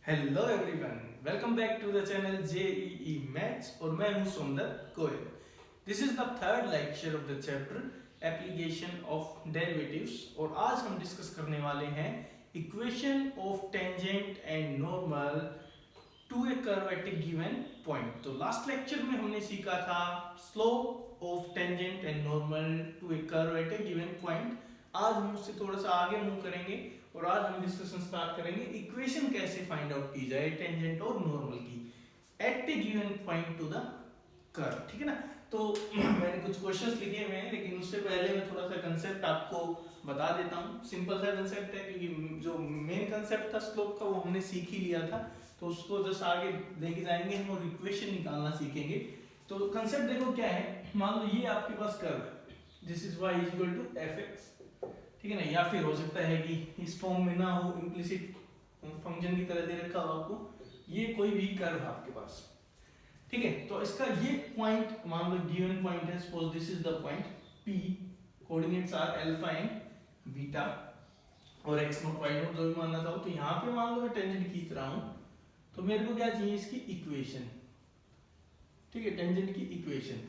Hello everyone, welcome back to the channel JEE maths और मैं हूं Somdatt Goyal. This is the third lecture of the chapter application of derivatives और आज हम discuss करने वाले हैं equation of tangent and normal to a curve at a given point. तो लास्ट लेक्चर में हमने सीखा था slope of tangent and normal to a curve at a given point. आज हम उससे थोड़ा सा आगे मूव करेंगे और आज हम डिस्कशन स्टार्ट करेंगे इक्वेशन कैसे फाइंड आउट की जाए टेंजेंट और नॉर्मल की at a given point to the curve. ठीक है ना। तो मैंने कुछ क्वेश्चंस लिखे हुए हैं, लेकिन उससे पहले मैं थोड़ा सा कंसेप्ट आपको बता देता हूँ। सिंपल सा कंसेप्ट है, क्योंकि जो मेन कंसेप्ट था स्लोप का वो हमने सीख ही लिया था, तो उसको जस्ट आगे लेके जाएंगे हम और इक्वेशन निकालना सीखेंगे। तो कंसेप्ट देखो क्या है। मान लो ये आपके पास कर्व है, this is y equal to fx, ठीक है ना। या फिर हो सकता है कि इस फॉर्म में ना हो, इम्प्लिसिट फंक्शन की तरह दे रखा हो आपको, ये कोई भी कर्व है आपके पास, ठीक है। तो इसका ये पॉइंट मान लो गिवन पॉइंट है, suppose this is the point P, coordinates are alpha and beta और x नॉट y नॉट जो भी मानना चाहो। तो यहाँ पे मान लो मैं टेंजेंट खींच रहा हूँ, तो मेरे को क्या चाहिए, इसकी इक्वेशन, ठीक है, टेंजेंट की इक्वेशन।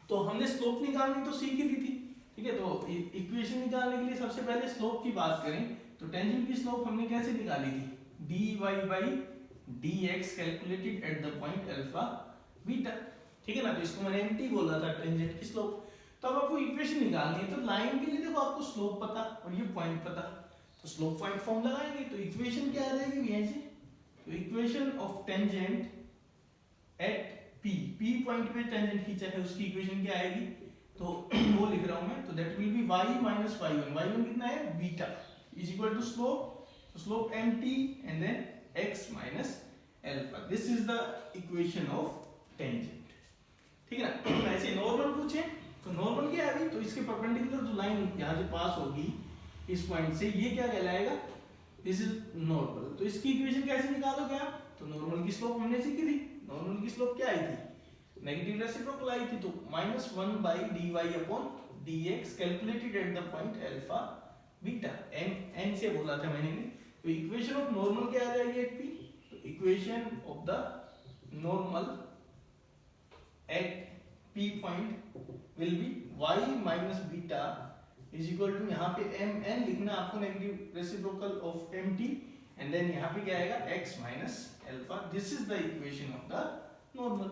तो हमने स्लोप निकालनी तो सीख ही ली थी, ठीक है। तो इक्वेशन निकालने के लिए सबसे पहले स्लोप की बात करें तो टेंजेंट की स्लोप हमने कैसे निकाली थी, dy by dx calculated at the point alpha beta, ठीक है ना। तो इसको मैंने mt बोला था टेंजेंट की स्लोप। तो अब आपको इक्वेशन निकालनी है, तो लाइन के लिए देखो आपको स्लोप पता और ये पॉइंट पता, तो स्लोप पॉइंट फॉर्म लगाएंगे। तो इक्वेशन क्या आ जाएगी भैया जी, तो equation of tangent at p point पे टेंजेंट खींचा है, उसकी इक्वेशन क्या आएगी, तो वो लिख रहा हूं मैं। तो that will be y minus y1 कितना है, beta is equal to slope, तो slope mt and then x minus alpha. This is the equation of tangent, ठीक है ना। ऐसे नॉर्मल पूछे तो नॉर्मल क्या है अभी, तो इसके परपेंडिकुलर जो लाइन यहां से पास होगी इस पॉइंट से, ये क्या कहलाएगा, दिस इज नॉर्मल। तो इसकी इक्वेशन कैसे निकालोगे आप, तो नॉर्मल की स्लोप हमने सीखी थी। नॉर्मल की स्लोप क्या आई थी, नेगेटिव रेसिप्रोकल आई थी, तो -1 by dy upon dx calculated at the point alpha beta, n से बोला था मैंने। तो इक्वेशन ऑफ नॉर्मल क्या आ जाएगी एट p, तो equation of the normal at p point will be y minus beta is equal to, यहाँ पे mn लिखना आपको, negative reciprocal of mt, and then यहाँ पे क्या आएगा x minus alpha. This is the equation of the normal,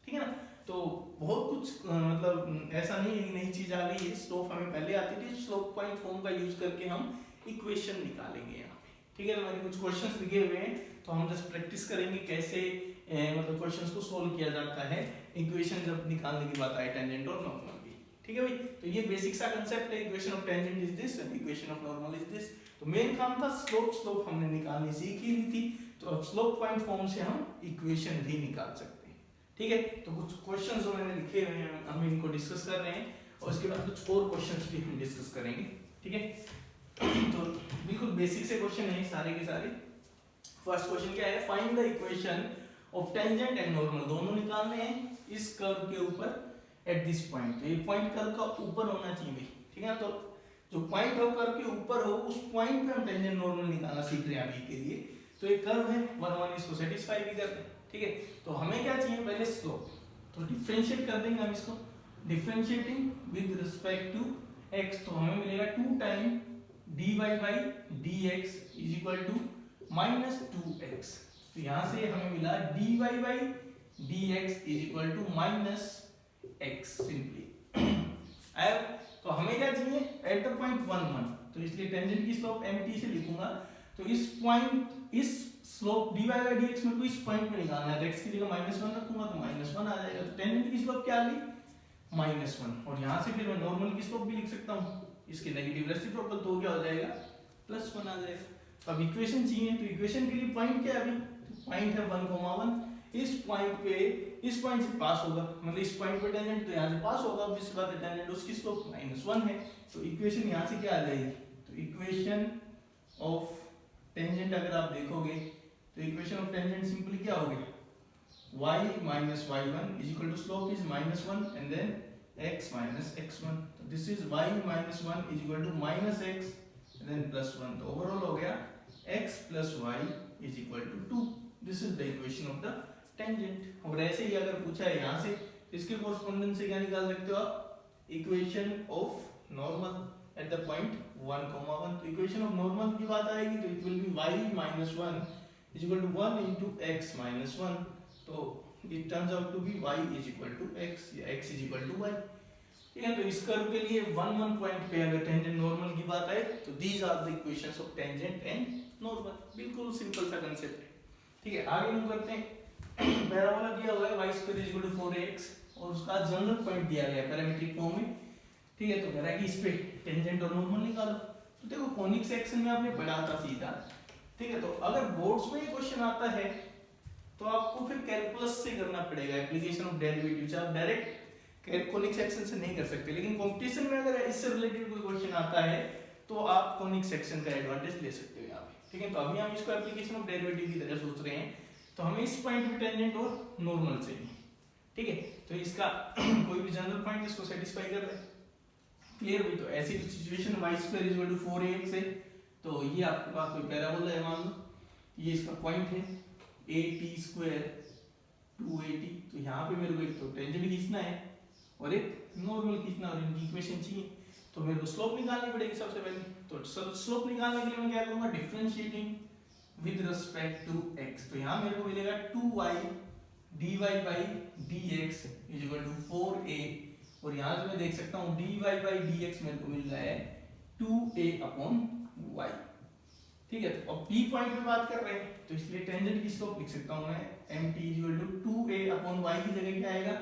ठीक है ना। तो बहुत कुछ मतलब ऐसा नहीं है कि नई चीज आ गई है, स्लोप हमें पहले आती थी। स्लोप पॉइंट फॉर्म का यूज करके हम इक्वेशन निकालेंगे यहाँ पे, ठीक है। तो मैंने कुछ क्वेश्चंस लिखे हुए हैं, तो हम जस्ट प्रैक्टिस करेंगे कैसे मतलब क्वेश्चंस को सोल्व किया जाता है इक्वेशन जब निकालने की बात आए टेंजेंट और नॉर्मल की, ठीक है भाई। तो ये बेसिक सा कांसेप्ट है, equation of tangent is this and equation of normal is this. तो मेन काम था स्लोप हमने निकालनी सीख ही ली थी, तो अब स्लोप पॉइंट फॉर्म से हम इक्वेशन भी निकाल सकते हैं, ठीक है। तो कुछ क्वेश्चंस जो मैंने लिखे हुए हैं हम इनको डिस्कस कर रहे हैं, और उसके बाद कुछ और क्वेश्चंस भी हम डिस्कस करेंगे, ठीक है। तो बिल्कुल बेसिक से क्वेश्चन है सारे के सारे। फर्स्ट क्वेश्चन क्या है, find the equation of tangent and normal, दोनों निकालने हैं इस कर्व के ऊपर एट दिस पॉइंट। तो ये पॉइंट कर्व का ऊपर होना चाहिए भाई, ठीक है ना। तो जो पॉइंट हो कर्व के ऊपर हो, उस पॉइंट पे हम टेंजेंट नॉर्मल निकालना सीख रहे हैं अभी के लिए। तो ये कर्व है 1 इसको सेटिस्फाई भी करते हैं, ठीक है। तो हमें क्या चाहिए, पहले स्लोप, तो डिफरेंशिएट कर देंगे हम इसको, differentiating with respect to x, तो हमें मिलेगा 2 time dy by dx is equal to -2x। तो यहां से हमें मिला dy by dx is equal to -x simply. अब तो हमें क्या चाहिए, एट द पॉइंट 1 1, तो इसलिए टेंजेंट की स्लोप mt से लिखूंगा। तो इस पॉइंट, इस स्लोप dy by dx में को इस पॉइंट पे निकालना है, तो x की जगह -1 रखूंगा तो -1 आ जाएगा। तो टेंजेंट की स्लोप क्या आ गई, -1, और यहाँ से फिर मैं नॉर्मल की स्लोप भी लिख सकता हूँ, इसके नेगेटिव रेसिप्रोकल, तो क्या हो जाएगा, +1 आ जाएगा। तो अब इक्वेशन चाहिए, तो इक्वेशन के लिए पॉइंट क्या है अभी, तो पॉइंट है 1, 1, इस पॉइंट पे, इस पॉइंट से पास होगा, मतलब इस पॉइंट पे टेंजेंट तो यहाँ से पास होगा, अब इस बात है टेंजेंट उसकी स्लोप -1 है। तो इक्वेशन यहाँ से क्या आ जाएगी, तो इक्वेशन ऑफ टेंजेंट अगर आप देखोगे तो इक्वेशन ऑफ टेंजेंट सिंपली क्या होगी, y minus y1 is equal to slope is -1 and then x minus x1. This is y minus 1 is equal to -x and then +1. तो ओवरऑल हो गया x plus y is equal to 2. This is the equation of the tangent. और ऐसे ही अगर पूछा है यहाँ से इसके कोरस्पोंडेंस से क्या निकाल सकते हो आप? Equation of normal at the point 1, 1. तो इक्वेशन ऑफ नॉर्मल की बात आएगी तो it will be y minus 1 is equal to 1 into x minus 1. तो it turns out to be y is equal to x या x is equal to y. ठीक है, तो इस कर्व के लिए 1, 1 पॉइंट पे अगर टेंजेंट नॉर्मल की बात आए तो these are the equations of tangent and normal. बिल्कुल सिंपल सा कांसेप्ट है. ठीक है, आगे मूव करते हैं. पैराबोला दिया हुआ है y square is equal to 4ax और उसका जनरल पॉइंट दिया गया है पैरामीट्रिक फॉर्म में. ठीक है, तो कह रहा है कि इस पे टेंजेंट और नॉर्मल निकालो. तो देखो कॉनिक सेक्शन में आपने पढ़ा था सीधा. ठीक है, तो अगर बोर्ड्स में ये क्वेश्चन आता है तो आपको फिर कैलकुलस से करना पड़ेगा, एप्लीकेशन ऑफ डेरिवेटिव्स. आप डायरेक्ट कॉनिक सेक्शन से नहीं कर सकते, लेकिन कंपटीशन में अगर इससे रिलेटेड कोई क्वेश्चन आता है तो आप कॉनिक सेक्शन का एडवांटेज ले सकते हो यहाँ पे. ठीक है, तो अभी हम इसको एप्लीकेशन ऑफ डेरिवेटिव की तरह सोच रहे हैं, तो हमें इस पॉइंट पे टेंजेंट और नॉर्मल चाहिए. ठीक है, तो इसका कोई भी जनरल पॉइंट इसको सेटिस्फाई कर रहा है. क्लियर हुई? तो ऐसी situation y square is equal to 4ax है, तो ये आपके पास कोई पैराबोला है, मान लो ये इसका पॉइंट है at स्क्वायर 2at. तो यहाँ पे मेरे को एक तो टेंजेंट खींचना है और एक नॉर्मल खींचना और इनकी इक्वेशन चाहिए. तो मेरे को स्लोप निकालनी पड़ेगी सबसे पहले. तो स्लोप निकालने के लिए मैं क्या करूँगा? Differentiating with respect to x. तो यहाँ मेरे को मिलेगा 2y dy by dx is equal to 4a और यहाँ से मैं देख सकता हूँ dy by dx मेरे को मिल रहा है 2a अपॉन y. ठीक है, तो अब b पॉइंट पे बात कर रहे हैं तो इसलिए टेंजेंट की स्लोप लिख सकता हूँ मैं mt is equal to 2a upon y की जगह क्या आएगा?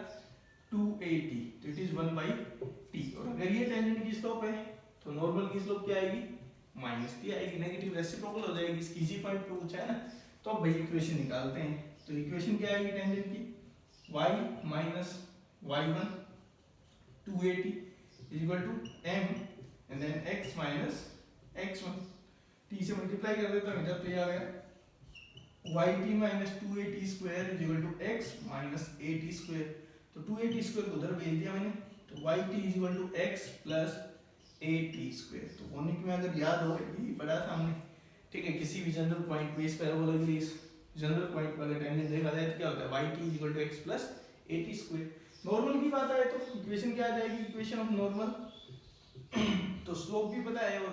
2at. तो इट इज 1 by t. और अगर ये टेंजेंट की स्लोप है तो नॉर्मल की स्लोप क्या आएगी? माइनस t आएगी. नेगेटिव रेसिप्रोकल हो जाएगी. इसकी इजी पॉइंट पे पूछा है ना, तो अब भाई इक्वेशन निकालते हैं. तो इक्वेशन क्या आएगी टेंजेंट की? y minus y1 2at is equal to m and then x minus x1. t से मल्टीप्लाई कर देता हूँ इधर, तो ये आ गया yt minus 2at square is equal to x minus at square. तो 2at square को उधर भेज दिया मैंने, तो yt is equal to x plus at square. तो कॉनिक में अगर याद हो ये पढ़ा था हमने. ठीक है, किसी भी जनरल पॉइंट पे इस पैराबोला के लिए जनरल पॉइंट पर अगर टेंजेंट देखा जाए तो क्या होता है? yt is equal to x plus at square. Normal की बात आए तो इक्वेशन क्या आ जाएगी? Equation of normal. तो स्लोप भी पता है और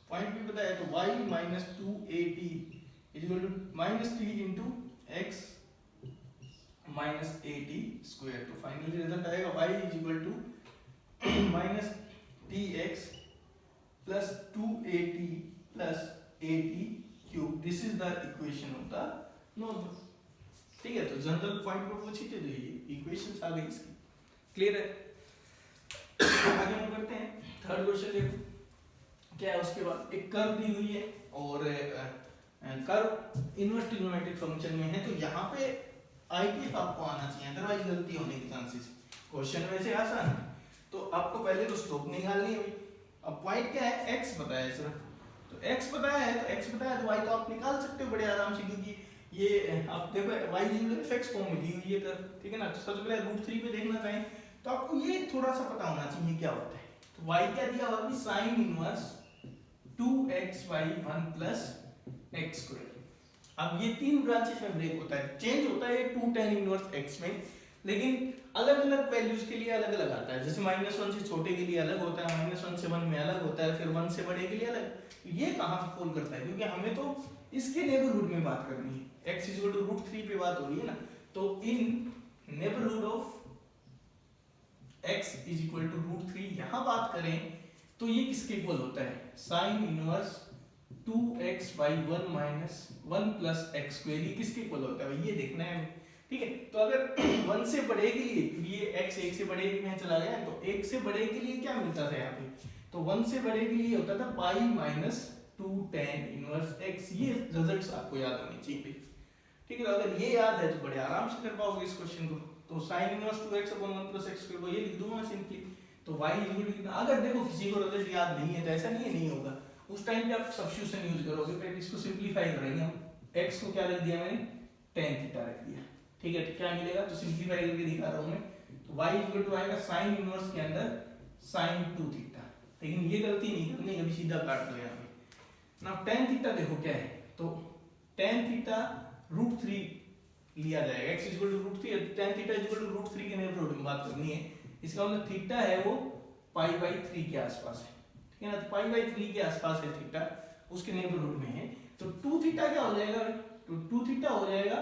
पॉइंट भी पता है, तो y minus 2at is equal to minus 3 into x minus at square. तो फाइनली रिजल्ट आएगा y is equal to minus tx plus 2at plus at cube. This is the equation of the normal. ठीक है, तो general point पे पूछी थी तो ये इक्वेशंस आ गई इसकी. क्लियर है? आगे हम करते हैं. थर्ड क्वेश्चन देखो क्या है. उसके बाद एक कर्व दी हुई है और कर्व इनवर्स ट्रिग्नोमेट्रिक फंक्शन में है, तो यहाँ पे आईटीएफ आपको आना चाहिए, अदरवाइज गलती होने के चांसेस. क्वेश्चन वैसे आसान है, तो आपको पहले तो स्लोप निकालनी है. अब पॉइंट क्या है? x बताया है सिर्फ, तो x बताया है तो y तो आप निकाल सकते हो बड़े आराम से, क्योंकि ये आप देखो y fx फॉर्म में दी हुई है कर. ठीक है ना. तो सबसे पहले √3 पे देखना चाहें तो आपको ये थोड़ा सा पता होना चाहिए क्या होता है. तो y क्या दिया हुआ है? sin inverse 2xy1 plus x square. अब ये तीन ब्रांचेस में ब्रेक होता है, चेंज होता है 2 tan इनवर्स x में, लेकिन अलग अलग वैल्यूज के लिए अलग अलग आता है. जैसे -1 से छोटे के लिए अलग होता है, -1 से 1 में अलग होता है, फिर 1 से बड़े के लिए अलग. ये कहाँ पे फॉल करता है? क्योंकि हमें तो इसके नेबरहुड में बात करनी है. x इज इक्वल टू √3 पे बात हो रही है ना, तो in neighbourhood of x is equal to √3 यहाँ बात करें तो ये किसके इक्वल होता है? sin inverse 2x/1 minus 1 plus x square. ये किसके इक्वल होता है? ये देखना है हमें. ठीक है, तो अगर 1 से बड़े के लिए, ये x 1 से बड़े में चला गया, तो 1 से बड़े के लिए क्या मिलता था यहाँ पे? तो 1 से बड़े के लिए होता था pi minus 2 tan inverse x. ये रिजल्ट्स आपको याद होने चाहिए. ठीक है, तो अगर ये याद है तो बड़े आराम से कर पाओगे इस क्वेश्चन को. तो sin inverse 2x/1 plus x square को ये लिख दूंगा सिंपली. तो y इक्वल टू, अगर देखो किसी को रिजल्ट याद नहीं है तो ऐसा नहीं है नहीं होगा, उस टाइम पे आप सब्स्टिट्यूशन यूज करोगे. फिर इसको सिंपलीफाई करेंगे हम. x को क्या रख दिया मैंने? tan थीटा रख दिया. ठीक है, तो क्या मिलेगा? तो सिंपलीफाई करके दिखा रहा हूं मैं. तो y इक्वल टू आएगा sin इनवर्स के अंदर sin 2 थीटा. लेकिन ये गलती नहीं करनी, अभी सीधा काट दो यहाँ पे. नाउ tan थीटा देखो क्या है, तो tan थीटा √3 लिया जाएगा, x equal to √3, tan theta equal to √3 के नेबरहुड में बात करनी है। इसका मतलब थीटा है वो π/3 के आसपास है, ठीक है ना, तो π/3 के आसपास है थीटा, उसके नेबरहुड में है, तो 2 थीटा क्या हो जाएगा, तो 2 थीटा हो जाएगा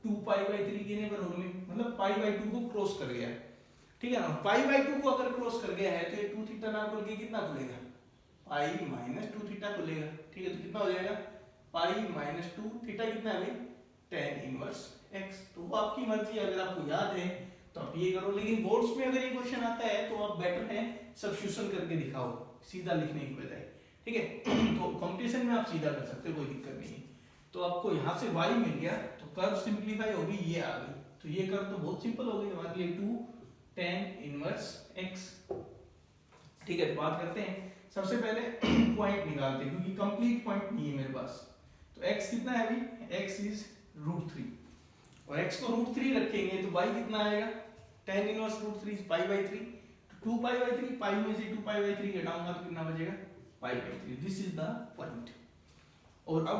2π/3 के नेबरहुड में, मतलब π/2 को क्रॉस कर गया, ठीक है ना। π/2 को अगर क्रॉस कर गया है तो ये 2 थीटा ना खुल के कितना खुलेगा, π-2 थीटा खुलेगा, ठीक है, तो कितना हो जाएगा π-2 थीटा कितना है भाई, tan इनवर्स x। तो वो आपकी मर्जी, अगर आपको याद है तो आप ये करो, लेकिन बोर्ड्स में अगर ये क्वेश्चन आता है तो आप बेटर है सब्स्टिट्यूशन करके दिखाओ सीधा लिखने की बजाय, ठीक है। तो कंपटीशन में आप सीधा कर सकते हो, कोई दिक्कत नहीं है। तो आपको यहाँ से y मिल गया, तो कर्व सिंपलीफाई होगी, ये आ गई, तो ये कर्व तो बहुत सिंपल हो गई हमारे लिए, 2 tan इनवर्स x, ठीक है। तो बात करते हैं, सबसे पहले पॉइंट निकालते हैं, क्योंकि कंप्लीट पॉइंट नहीं है मेरे पास। तो x कितना है अभी, x इज √3, और x को √3 रखेंगे तो y कितना आएगा, tan इनवर्स √3 π/3, तो 2π/3, पाई में से 2π/3 घटाऊंगा तो कितना बचेगा, π/3। This is the point. और अब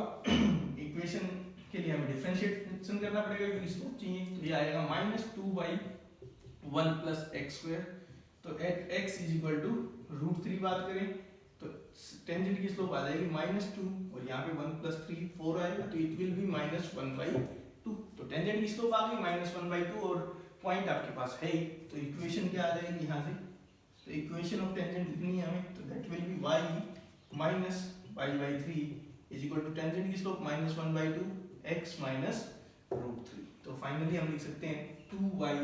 इक्वेशन के लिए हमें डिफरेंशिएशन करना पड़ेगा, क्योंकि इसको चाहिए, तो ये आएगा -2/1 + x², तो at x is equal to √3 बात करें तो टेंजेंट की स्लोप आ जाएगी -2, और यहाँ पे 1 + 3 4 आएगा, तो इट विल बी -1/2, तो टेंजेंट की स्लोप आ गई -1/2, और पॉइंट आपके पास है ही, तो इक्वेशन क्या आ जाएगी यहाँ से, तो इक्वेशन ऑफ टेंजेंट लिखनी है हमें, तो that will be y -π/3 is equal to tangent की स्लोप -1/2 x -√3। तो फाइनली हम लिख सकते हैं 2y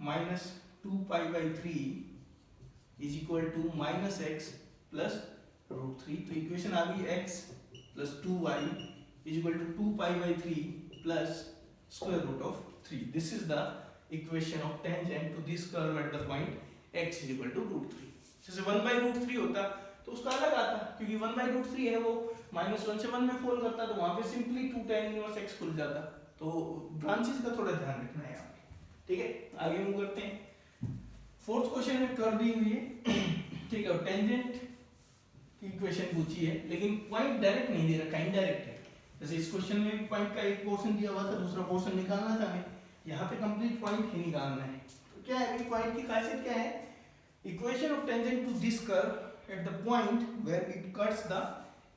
-2π/3 is equal to -x +√3। तो इक्वेशन आ गई x + 2y is equal to 2π/3 + √3। This is the equation of tangent to this curve at the point x is equal to √3। जैसे 1/√3 होता तो उसका अलग आता, क्योंकि 1/√3 है वो -1 से 1 में फॉल करता, तो वहां पे सिंपली 2 tan इनवर्स x खुल जाता। तो ब्रांचेस का थोड़ा ध्यान रखना है यहाँ पे, ठीक है। आगे मूव करते हैं, फोर्थ क्वेश्चन में कर दी हुई है, ठीक है, टेंजेंट की इक्वेशन पूछी है, लेकिन पॉइंट डायरेक्ट नहीं दे रखा, इनडायरेक्ट है। जैसे इस क्वेश्चन में भी पॉइंट का एक पोर्शन दिया हुआ था, दूसरा पोर्शन निकालना था हमें, यहाँ पे कंप्लीट पॉइंट ही निकालना है। तो क्या है पॉइंट की खासियत क्या है, equation of tangent to this curve at the point where it cuts the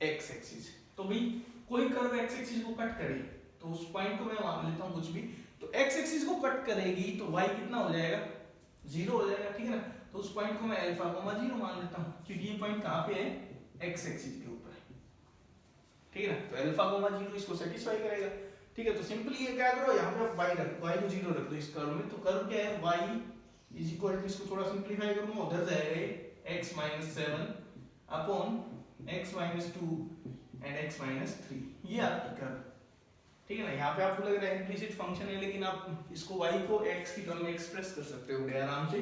x axis. तो भाई कोई कर्व x एक्सिस को कट करे, तो उस पॉइंट को मैं मान लेता हूं कुछ भी, तो x एक्सिस को कट करेगी तो y कितना हो जाएगा, 0 हो जाएगा, ठीक है ना। तो उस पॉइंट को मैं अल्फा कोमा 0 मान लेता हूं, क्योंकि ये पॉइंट कहां पे है, x एक्सिस के ऊपर है, ठीक है ना। तो अल्फा कोमा 0 इसको सेटिस्फाई करेगा, ठीक है। तो सिंपली ये क्या करो, यहाँ पे y रख, y को 0 रख दो इस कर्व में, तो कर्व क्या है, y इज इक्वल टू, इसको थोड़ा सिंपलीफाई करूंगा, उधर जाएगा x - 7 upon x - 2 and x - 3, ये आपकी कर्व, ठीक है ना। यहाँ पे आपको लग रहा है इम्प्लिसिट फंक्शन है, लेकिन आप इसको y को x की टर्म में एक्सप्रेस कर सकते हो बड़े आराम से।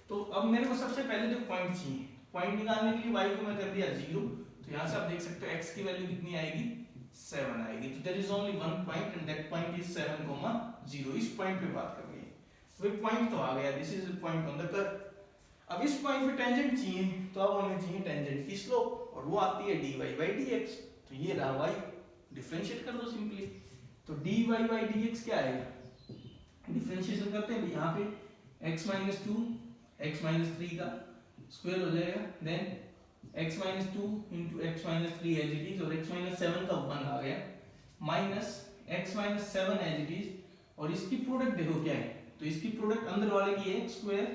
तो अब मेरे को सबसे पहले जो पॉइंट चाहिए, पॉइंट निकालने के लिए y को मैं कर दिया 0, तो यहाँ से आप देख सकते हो x की वैल्यू कितनी आएगी, 7 आएगी। तो there is only one point and that point is 7,0। इस पॉइंट पे बात करनी है, तो ये पॉइंट तो आ गया, this is the point on the curve. अब इस पॉइंट पे टेंजेंट चाहिए, तो अब हमें चाहिए टेंजेंट की स्लोप, और वो आती है dy/dx। तो ये रहा y, डिफरेंशिएट कर दो सिंपली, तो dy/dx क्या आएगा, डिफरेंशिएशन करते हैं यहाँ पे x - 2 x - 3 का स्क्वायर हो जाएगा, then x - 2 into x - 3 as it is, और x - 7 का 1 आ गया, minus x - 7 as it is, और इसकी प्रोडक्ट देखो क्या है, तो इसकी प्रोडक्ट अंदर वाले की है स्क्वायर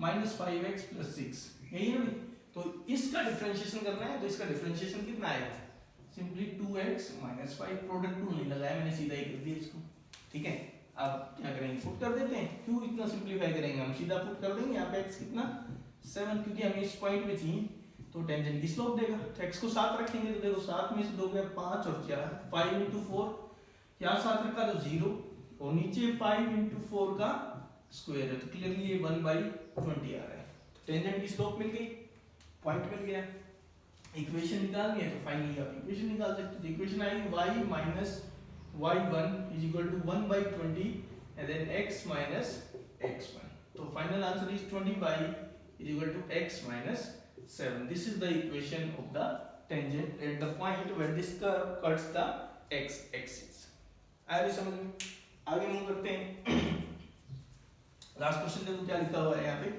-5x + 6, यही है भाई। तो इसका डिफरेंशिएशन करना है, तो इसका डिफरेंशिएशन कितना आएगा, सिंपली 2x - 5, प्रोडक्ट 2 नहीं लगाया मैंने, सीधा ही कर दिया इसको, ठीक है। अब क्या करेंगे, पुट कर देते हैं, क्यों इतना सिंपलीफाई करेंगे, हम सीधा पुट कर देंगे यहाँ पे x कितना 7, क्योंकि हमें इस पॉइंट पे चाहिए, तो टेंजेंट की स्लोप देगा, तो x को 7 रखेंगे, तो देखो 7 में से 2 गया 5 और 4, 5 × 4, यहाँ 7 रखा तो 0, और नीचे 5 × 4 का स्क्वायर है, तो क्लियरली ये 1/20 आ रहा है। तो टेंजेंट की स्लोप मिल गई, पॉइंट मिल गया। इक्वेशन निकालनी है, तो फाइनली आप इक्वेशन निकाल सकते हो। इक्वेशन आएगी y - y1 is equal to 1/20 and then x - x1, तो final answer is 20y is equal to x - 7। This is the equation of the tangent at the point where this curve cuts the x axis. आया भी समझ में? आगे move करते हैं. Last question देखो क्या लिखा हुआ है यहाँ पे.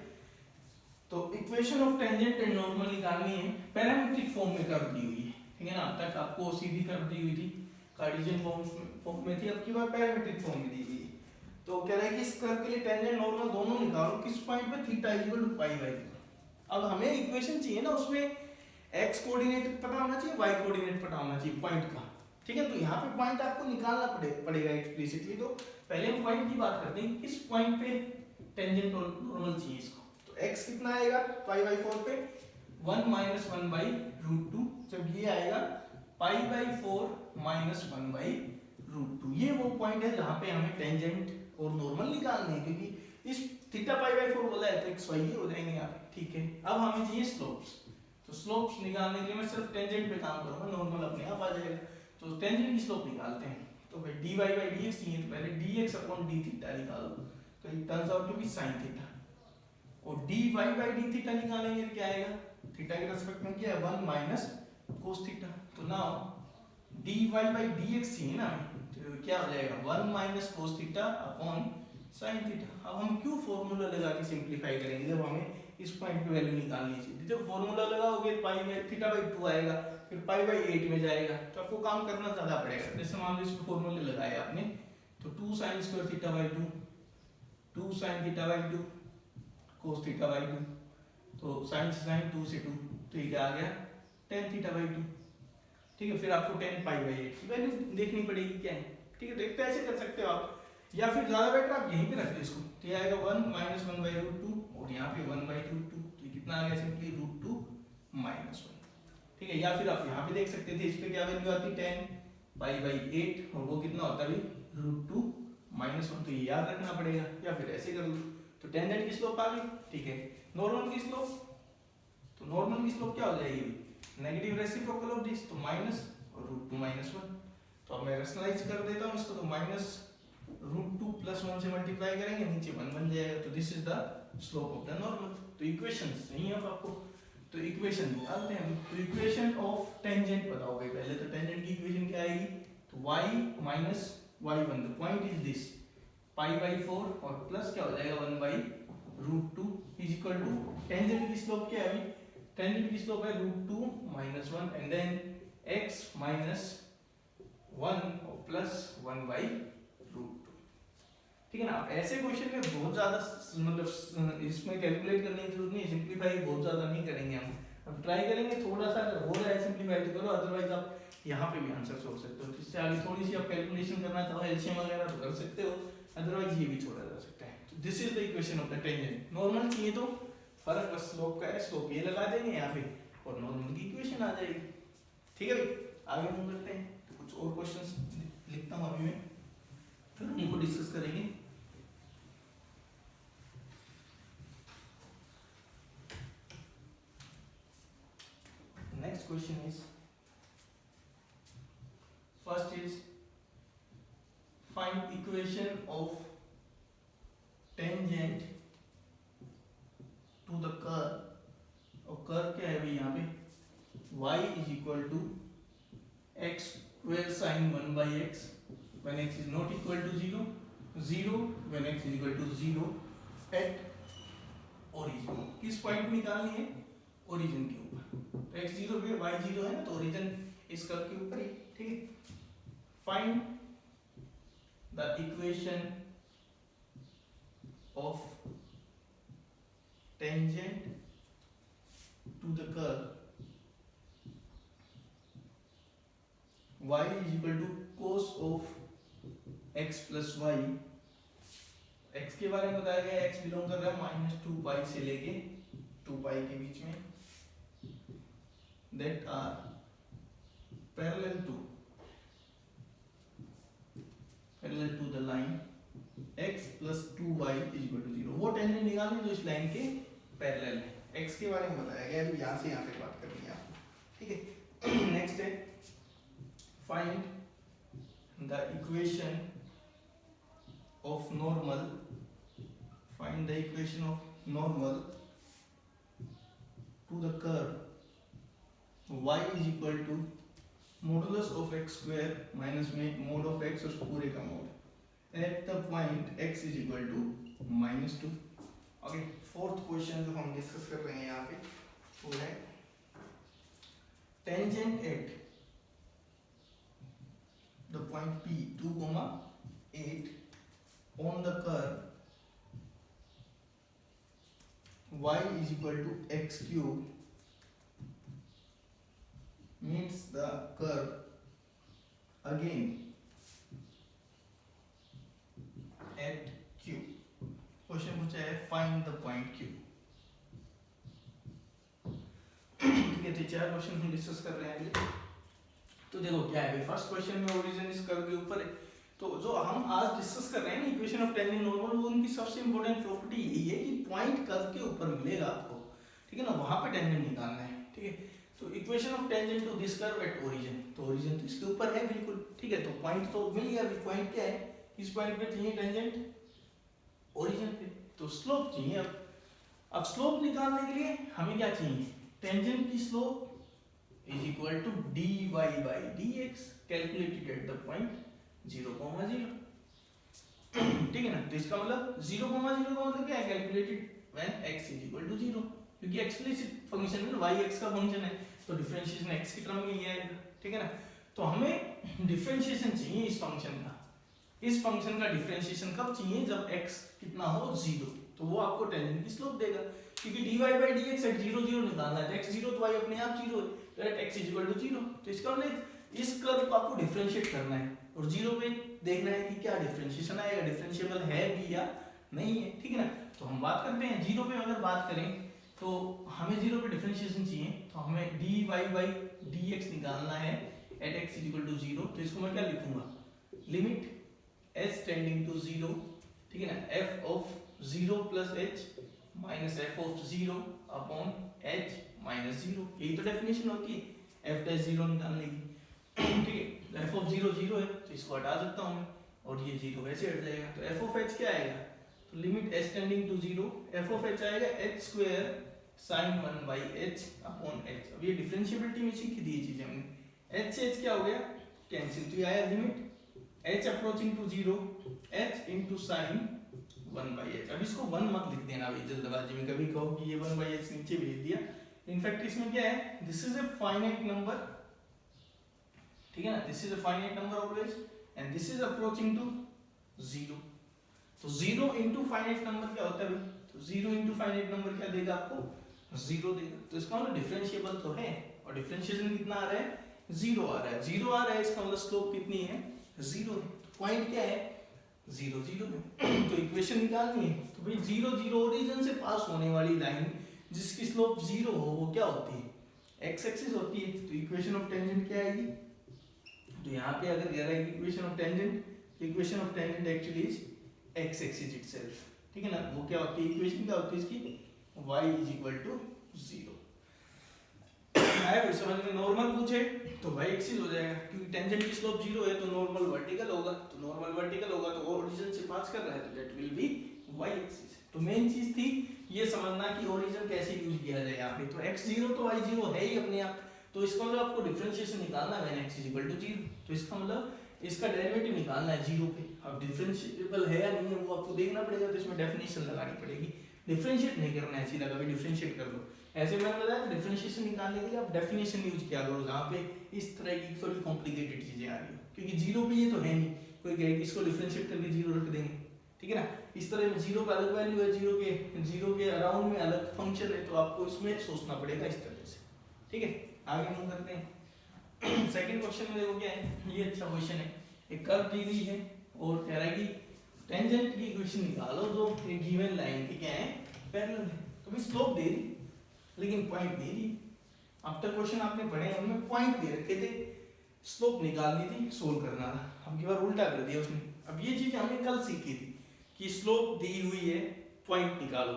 तो equation of tangent and normal निकालनी है. पैरामीट्रिक फॉर्म में कर दी हुई है, ठीक है ना. अब तक आपको सीधी कर दी हुई थी, कार्टेशियन फॉर्म में थी, अब की बार पैरामीट्रिक फॉर्म में दी हुई है. तो कह रहा है कि इस कर्व के लिए टेंजेंट नॉर्मल दोनों निकालो किस पॉइंट पे theta equal to pi by. अब हमें इक्वेशन चाहिए ना, उसमें x कोऑर्डिनेट पता होना चाहिए, y कोऑर्डिनेट पता होना चाहिए पॉइंट का, ठीक है. तो यहाँ पे पॉइंट आपको निकालना पड़ेगा एक्सप्लिसिटली. तो पहले हम पॉइंट की बात करते हैं, किस पॉइंट पे टेंजेंट नॉर्मल चाहिए इसको. तो x कितना आएगा पाई बाई 4 पे 1 माइनस 1 बाई रूट 2. जब ये आएगा pi by 4 minus 1 by root 2, ये वो पॉइंट है जहाँ पे हमें टेंजेंट और नॉर्मल निकालने हैं, क्योंकि इस थीटा पाई बाई 4 बोला है तो x y हो जाएंगे यहाँ पे, ठीक है. अब हमें चाहिए स्लोप्स. तो स्लोप्स निकालने के लिए मैं सिर्फ टेंजेंट पे काम करूंगा, नॉर्मल अपने आप आ जाएगा. तो टेंजेंट की स्लोप निकालते हैं. तो भाई dy बाई dx चाहिए, तो पहले dx अपॉन d थीटा निकालो. तो it turns out to be sin theta. और dy बाई d थीटा निकालेंगे तो क्या आएगा, थीटा के रिस्पेक्ट में क्या है 1 माइनस cos थीटा. तो नाउ dy बाई dx चाहिए ना, तो क्या हो जाएगा 1 minus cos theta upon sin theta. अब हम क्यों फॉर्मूला लगा के सिंपलीफाई करेंगे जब हमें इस पॉइंट पे वैल्यू निकालनी चाहिए. जब फॉर्मूला लगाओगे पाई बाई थीटा बाई 2 आएगा, फिर पाई बाई 8 में जाएगा, तो आपको काम करना ज्यादा पड़ेगा. जैसे मान लो इसमें फॉर्मूले लगाए आपने, तो 2 sin square theta by 2, 2 sin theta by 2, cos theta by 2. तो sin से sin 2 से 2, तो ये क्या आ गया tan थीटा बाई 2, ठीक है. फिर आपको tan पाई बाई 8 की वैल्यू देखनी पड़ेगी क्या है, ठीक है. देखते ऐसे कर सकते हो आप, या फिर ज्यादा बेटर आप यहीं पे रख दो इसको. तो ये आएगा 1 माइनस 1 बाई रूट 2, और यहाँ पे 1 बाई रूट 2, तो कितना आ गया सिंपली रूट 2 माइनस 1, ठीक है. या फिर आप यहाँ पे देख सकते थे, इस पे क्या वैल्यू आती 10 पाई बाई 8, और वो कितना होता है रूट 2 माइनस 1. तो ये याद रखना पड़ेगा, या फिर ऐसे कर लो. तो टेंजेंट की स्लोप आ गई, ठीक है. नॉर्मल की स्लोप, तो नॉर्मल की स्लोप क्या हो जाएगी, नेगेटिव रेसिप्रोकल ऑफ दिस, तो माइनस और रूट 2 माइनस 1. तो अब मैं रैशनलाइज कर देता हूँ इसको, तो माइनस रूट 2 प्लस 1 से मल्टीप्लाई करेंगे, नीचे 1 बन जाएगा. तो this is the slope of the normal. तो इक्वेशंस नहीं है अब आपको, तो इक्वेशन निकालते हैं. तो इक्वेशन ऑफ टेंजेंट बताओगे पहले. तो टेंजेंट की इक्वेशन क्या आएगी, तो y minus y1, the point is this pi by 4, और प्लस क्या हो जाएगा 1 by root 2 is equal to tangent की स्लोप क्या है, टेंजेंट की स्लोप है root 2 minus 1, and then x minus 1 और प्लस 1 बाई रूट 2, ठीक है ना. ऐसे क्वेश्चन में बहुत ज्यादा मतलब इसमें कैलकुलेट करने की जरूरत नहीं, सिंपलीफाई बहुत ज्यादा नहीं करेंगे हम. अब ट्राई करेंगे थोड़ा सा, अगर हो रहा है सिंपलीफाई तो करो, अदरवाइज आप यहाँ पे भी आंसर सोच सकते हो. इससे आगे थोड़ी सी आप कैलकुलेशन करना चाहो एलसीएम वगैरह तो कर सकते हो, अदरवाइज ये भी छोड़ा जा सकता है. तो this is the equation of the tangent. Normal चाहिए तो फर्क बस स्लोप का है, स्लोप ये लगा देंगे यहाँ पे और नॉर्मल की इक्वेशन आ जाएगी, ठीक है भाई. आगे मूव करते हैं. तो कुछ और क्वेश्चंस लिखता हूँ अभी मैं, फिर हम इनको डिस्कस करेंगे. Next question is, first is find equation of tangent to the curve. और कर्व क्या है भाई यहाँ पे, y is equal to x square sin 1 by x when x is not equal to 0, 0 when x is equal to 0 at origin. किस point पे निकालनी है, ओरिजिन के ऊपर. तो x 0 पे y 0 है ना, तो ओरिजिन इस कर्व के ऊपर ही, ठीक है. Find the equation of tangent to the curve y is equal to cos of x plus y. x के बारे में बताया गया, x बिलोंग कर रहा है माइनस 2 पाई से लेके 2 पाई के बीच में, that are parallel to the line x plus 2y is equal to 0. वो टेंजेंट निकालनी जो इस लाइन के पैरेलल है. x के बारे में बताया गया, अभी यहाँ से यहाँ पे बात करनी है आपको, ठीक है. नेक्स्ट है find the equation of normal. Find the equation of normal to the curve y is equal to modulus of X square minus में मोड ऑफ एक्स उस पूरे का mod at the point x is equal to -2। Okay, fourth question जो हम discuss कर रहे हैं यहाँ पे वो है tangent at the point P 2, 8 on the curve y is equal to x cube meets the curve again at q। Question पूछा है फाइंड द पॉइंट q। ठीक है, तो चार क्वेश्चन हम डिस्कस कर रहे हैं अभी। तो देखो क्या है, फर्स्ट क्वेश्चन में ओरिजिन इस कर्व के ऊपर है। तो जो हम आज डिस्कस कर रहे हैं ना इक्वेशन ऑफ टेंजेंट नॉर्मल, वो उनकी सबसे इंपॉर्टेंट प्रॉपर्टी यही है कि पॉइंट कर्व के ऊपर मिलेगा आपको, ठीक है ना, वहां पे टेंजेंट निकालना है। ठीक है, तो equation of tangent to this curve at origin, तो ओरिजिन तो इसके ऊपर है बिल्कुल, ठीक है, तो पॉइंट तो मिल गया। अभी पॉइंट क्या है, इस पॉइंट पे चाहिए टेंजेंट ओरिजिन पे, तो स्लोप चाहिए। अब स्लोप निकालने के लिए हमें क्या चाहिए, टेंजेंट की slope is equal to dy by dx calculated at the point 0, 0। ठीक है ना, तो इसका मतलब 0, 0 का मतलब क्या है, calculated when x is equal to 0, क्योंकि एक्सप्लिसिट फंक्शन है, y x का फंक्शन है, तो डिफरेंशिएशन x की टर्म में ही आएगा। ठीक है ना, तो हमें डिफरेंशिएशन चाहिए इस फंक्शन का। इस फंक्शन का डिफरेंशिएशन कब चाहिए, जब x कितना हो 0, तो वो आपको टेंजेंट की स्लोप देगा, क्योंकि dy by dx एट 0, 0 निकालना है, तो x 0 तो y अपने आप 0 है, तो at x is equal to 0। तो इसका मतलब इस कर्व को आपको डिफरेंशिएट करना है और 0 पे देखना है कि क्या डिफरेंशिएशन आएगा, डिफरेंशिएबल है भी या नहीं है। ठीक है ना, तो हम बात करते हैं 0 पे। अगर बात करें तो हमें 0 पे डिफरेंशिएशन चाहिए, तो हमें dy by dx निकालना है at x is equal to 0। तो इसको मैं क्या लिखूंगा, लिमिट s टेंडिंग टू 0, ठीक है ना, f of 0 plus h minus f of 0 upon h minus 0, यही तो डेफिनेशन होती है f डैश 0 निकालने की। ठीक है, तो f ऑफ 0 0 है, तो इसको हटा सकता हूं मैं, और ये 0 वैसे हट जाएगा। तो f ऑफ h क्या आएगा, तो limit s tending to 0, f of h आएगा h square sin 1 by h upon h। अब ये डिफरेंशिएबिलिटी में सीख दी चीज हमने, h से h क्या हो गया, कैंसिल, तो ये आया limit h approaching to 0 h into sin 1 by h। अब इसको 1 मत लिख देना भाई जल्दबाजी में, कभी कहो कि ये 1 by h नीचे भेज दिया। इनफैक्ट इसमें क्या है, this is a finite number, ठीक है ना, this is a finite number always and this is approaching to 0। तो 0 इनटू फाइनाइट नंबर क्या होता है भाई, तो 0 इनटू फाइनाइट नंबर क्या देगा आपको, 0 देगा। तो इसका मतलब डिफरेंशिएबल तो है, और डिफरेंशिएशन कितना आ रहा है, 0 आ रहा है, 0 आ रहा है, इसका मतलब स्लोप कितनी है, 0 है। पॉइंट क्या है, 0, 0 में। तो इक्वेशन निकालनी है, तो भाई 0, 0 ओरिजिन से पास होने वाली लाइन जिसकी स्लोप 0 हो वो क्या होती है, x एक्सिस होती है। तो इक्वेशन ऑफ टेंजेंट क्या आएगी, तो यहाँ पे अगर कह रहा है इक्वेशन ऑफ टेंजेंट, तो equation of tangent actually is x axis itself. ठीक है ना, वो क्या होती है, इक्वेशन क्या होती है इसकी, y इज इक्वल टू 0। आया फिर समझ में, नॉर्मल पूछे तो y एक्सिस हो जाएगा, क्योंकि टेंजेंट की स्लोप 0 है, तो नॉर्मल वर्टिकल होगा, तो नॉर्मल वर्टिकल होगा तो ओरिजिन से पास कर रहा है, तो that will be y axis. तो मेन चीज थी ये समझना कि ओरिजिन कैसे यूज किया जाए यहाँ पे। तो x0 तो y0 है ही अपने आप, तो इसका मतलब आपको डिफरेंशिएशन निकालना है x इज इक्वल टू 0, तो इसका मतलब इसका डेरिवेटिव निकालना है 0 पे। अब डिफरेंशिएबल है या नहीं है वो आपको देखना पड़ेगा, तो इसमें डेफिनेशन लगानी पड़ेगी। डिफरेंशिएट नहीं करना है सीधा, कभी डिफरेंशिएट कर दो, ऐसे मैंने बताया डिफरेंशिएशन निकालने के लिए आप डेफिनेशन यूज किया करो, जहाँ पे इस तरह की थोड़ी कॉम्प्लिकेटेड चीजें आ रही हो, क्योंकि 0 पे ये तो है नहीं, कोई कहे कि इसको डिफरेंशिएट करके 0 रख देंगे, ठीक है ना, इस तरह में 0 का अलग वैल्यू है, 0 के अराउंड में अलग फंक्शन है, तो आपको इसमें सोचना पड़ेगा इस तरह से। ठीक है, आगे मूव करते हैं। सेकंड क्वेश्चन में देखो क्या है, ये अच्छा क्वेश्चन है, एक कर्व दी हुई है और कह रहा है कि टेंजेंट की इक्वेशन निकालो जो एक गिवन लाइन की क्या है, पैरेलल है। तो भी स्लोप दे दी लेकिन पॉइंट दे दी। आफ्टर क्वेश्चन आपने पढ़े उनमें पॉइंट दे रखे थे, स्लोप निकालनी थी, सोल्व करना था, अब की बार उल्टा कर दिया उसने। अब ये चीज हमने कल सीखी थी कि स्लोप दी हुई है, पॉइंट निकालो,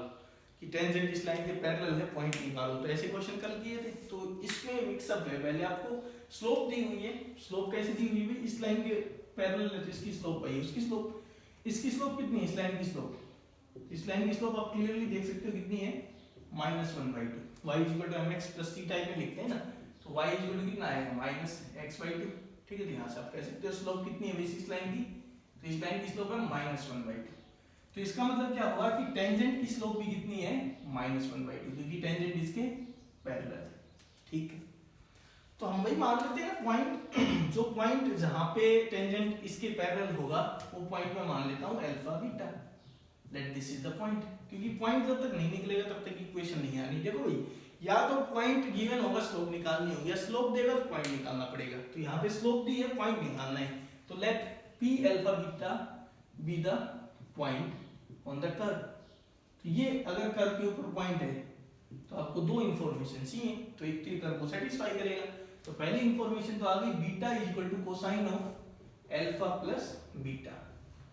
कि टेंजेंट इस लाइन के पैरेलल है, पॉइंट निकालो, तो ऐसे क्वेश्चन कल किए थे। तो इसमें मिक्सअप है, पहले आपको स्लोप दी हुई है, स्लोप कैसे दी हुई है, इस लाइन के पैरेलल है तो इसकी स्लोप आई, उसकी स्लोप, इसकी स्लोप कितनी है, इस लाइन की स्लोप, इस लाइन की स्लोप आप क्लियरली देख सकते हो कितनी है, -1/2। y is equal to mx plus c type में लिखते हैं ना, तो y इक्वल टू कितना आएगा माइनस एक्स बाई टू। ठीक है, तो यहाँ से आप कह सकते हो स्लोप कितनी है वैसे इस लाइन की, तो इस लाइन की स्लोप है माइनस वन बाई टू। तो इसका मतलब क्या हुआ कि टेंजेंट की स्लोप भी कितनी है माइनस वन बाई टू, क्योंकि टेंजेंट इसके पैरेलल है। ठीक है, तो हम वही मान लेते हैं पॉइंट जो पॉइंट जहां पे टेंजेंट इसके पैरेलल होगा वो पॉइंट मैं मान लेता हूं alpha beta. Let this is the point, क्योंकि पॉइंट जब तक नहीं निकलेगा तब तक इक्वेशन नहीं आनी। देखो भाई, या तो पॉइंट गिवन होगा स्लोप निकालनी होगी, या स्लोप देगा तो पॉइंट निकालना पड़ेगा। तो यहाँ पे स्लोप दी है, पॉइंट निकालना है, तो let P alpha beta be the point on the curve. तो ये अगर कर्व के ऊपर पॉइंट है तो आपको दो इंफॉर्मेशन चाहिए, तो एक तो कर्व को सेटिस्फाई करेगा। तो पहली इंफॉर्मेशन तो आ गई beta is equal to cosine of alpha plus beta.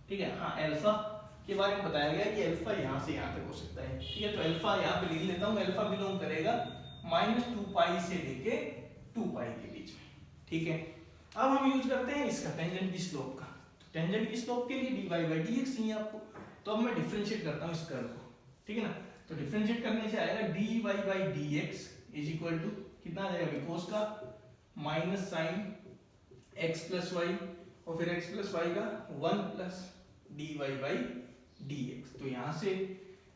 ठीक है, हाँ अल्फा के बारे में बताया गया कि अल्फा यहाँ से यहाँ तक हो सकता है। ठीक है, तो अल्फा यहाँ पे लिख लेता हूँ, अल्फा बिलोंग करेगा माइनस टू पाई से लेके टू पाई के बीच में। ठीक है, अब हम यूज करते हैं इसका टेंजेंट की स्लोप का। तो टेंजेंट की स्लोप के लिए dy बाई dx चाहिए आपको, तो अब मैं डिफरेंशिएट करता हूँ इस कर्व को। ठीक है ना, तो डिफरेंशिएट करने से आएगा dy by dx is equal to कितना आ जाएगा बिकॉज का minus sine x plus Y और फिर x प्लस वाई का 1 प्लस dy बाई dx। तो यहाँ से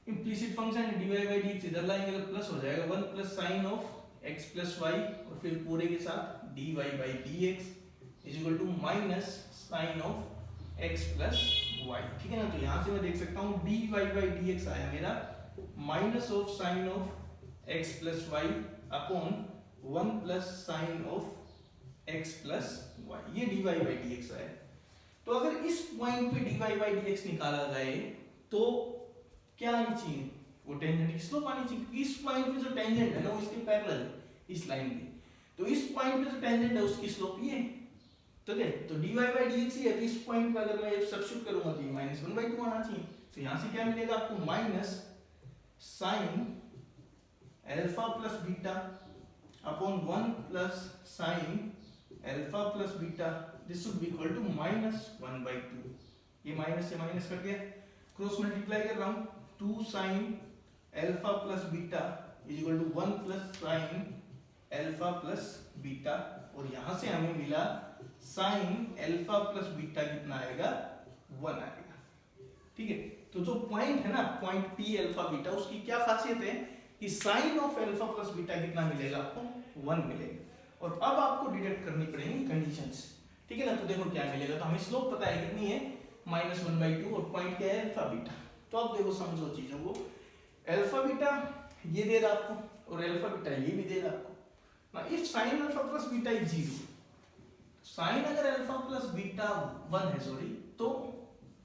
implicit function dy by dx इधर लाएंगे तो प्लस हो जाएगा 1 plus sine of x plus Y और फिर पूरे के साथ dy by dx is equal to minus sine of x plus y. ठीक है ना, तो यहाँ से मैं देख सकता हूँ dy बाई dx आया मेरा minus of sine of x plus y upon 1 plus sine of x plus y, ये dy बाई dx आया। तो अगर इस पॉइंट पे dy बाई dx निकाला जाए तो क्या आनी चाहिए, वो टेंजेंट की स्लोप आनी चाहिए, क्योंकि इस पॉइंट पे जो टेंजेंट है ना वो इसके पैरेलल है इस लाइन के। तो इस पॉइंट पे जो टेंजेंट है उसकी स्लोप ये है। तो क्या, तो dy बाई dx ही है, तो इस पॉइंट पे अगर मैं सब्स्टिट्यूट करूंगा तो ये माइनस वन बाई टू आना चाहिए। तो यहाँ से क्या मिलेगा आपको minus sine alpha plus beta upon 1 plus sine alpha plus beta, this should be equal to minus one by two. ये माइनस से माइनस कट गया, क्रॉस मल्टीप्लाई कर रहा हूँ, 2 sine alpha plus beta is equal to 1 plus sine alpha plus beta, और यहाँ से हमें मिला साइन अल्फा प्लस बीटा कितना आएगा 1 आएगा। ठीक है, तो जो पॉइंट है ना पॉइंट पी अल्फा बीटा, उसकी क्या खासियत है कि sine of alpha plus beta कितना मिलेगा आपको 1 मिलेगा। और अब आपको डिडक्ट करनी पड़ेंगी कंडीशंस। ठीक है ना, तो देखो क्या मिलेगा, तो हमें स्लोप पता है कितनी है माइनस वन बाई टू, और पॉइंट क्या है अल्फा बीटा। तो अब देखो समझो चीजों को, अल्फा बीटा ये दे रहा आपको और अल्फा बीटा ये भी दे रहा आपको ना। If sine alpha plus beta is 0, sine अगर अल्फा प्लस बीटा 1 है सॉरी, तो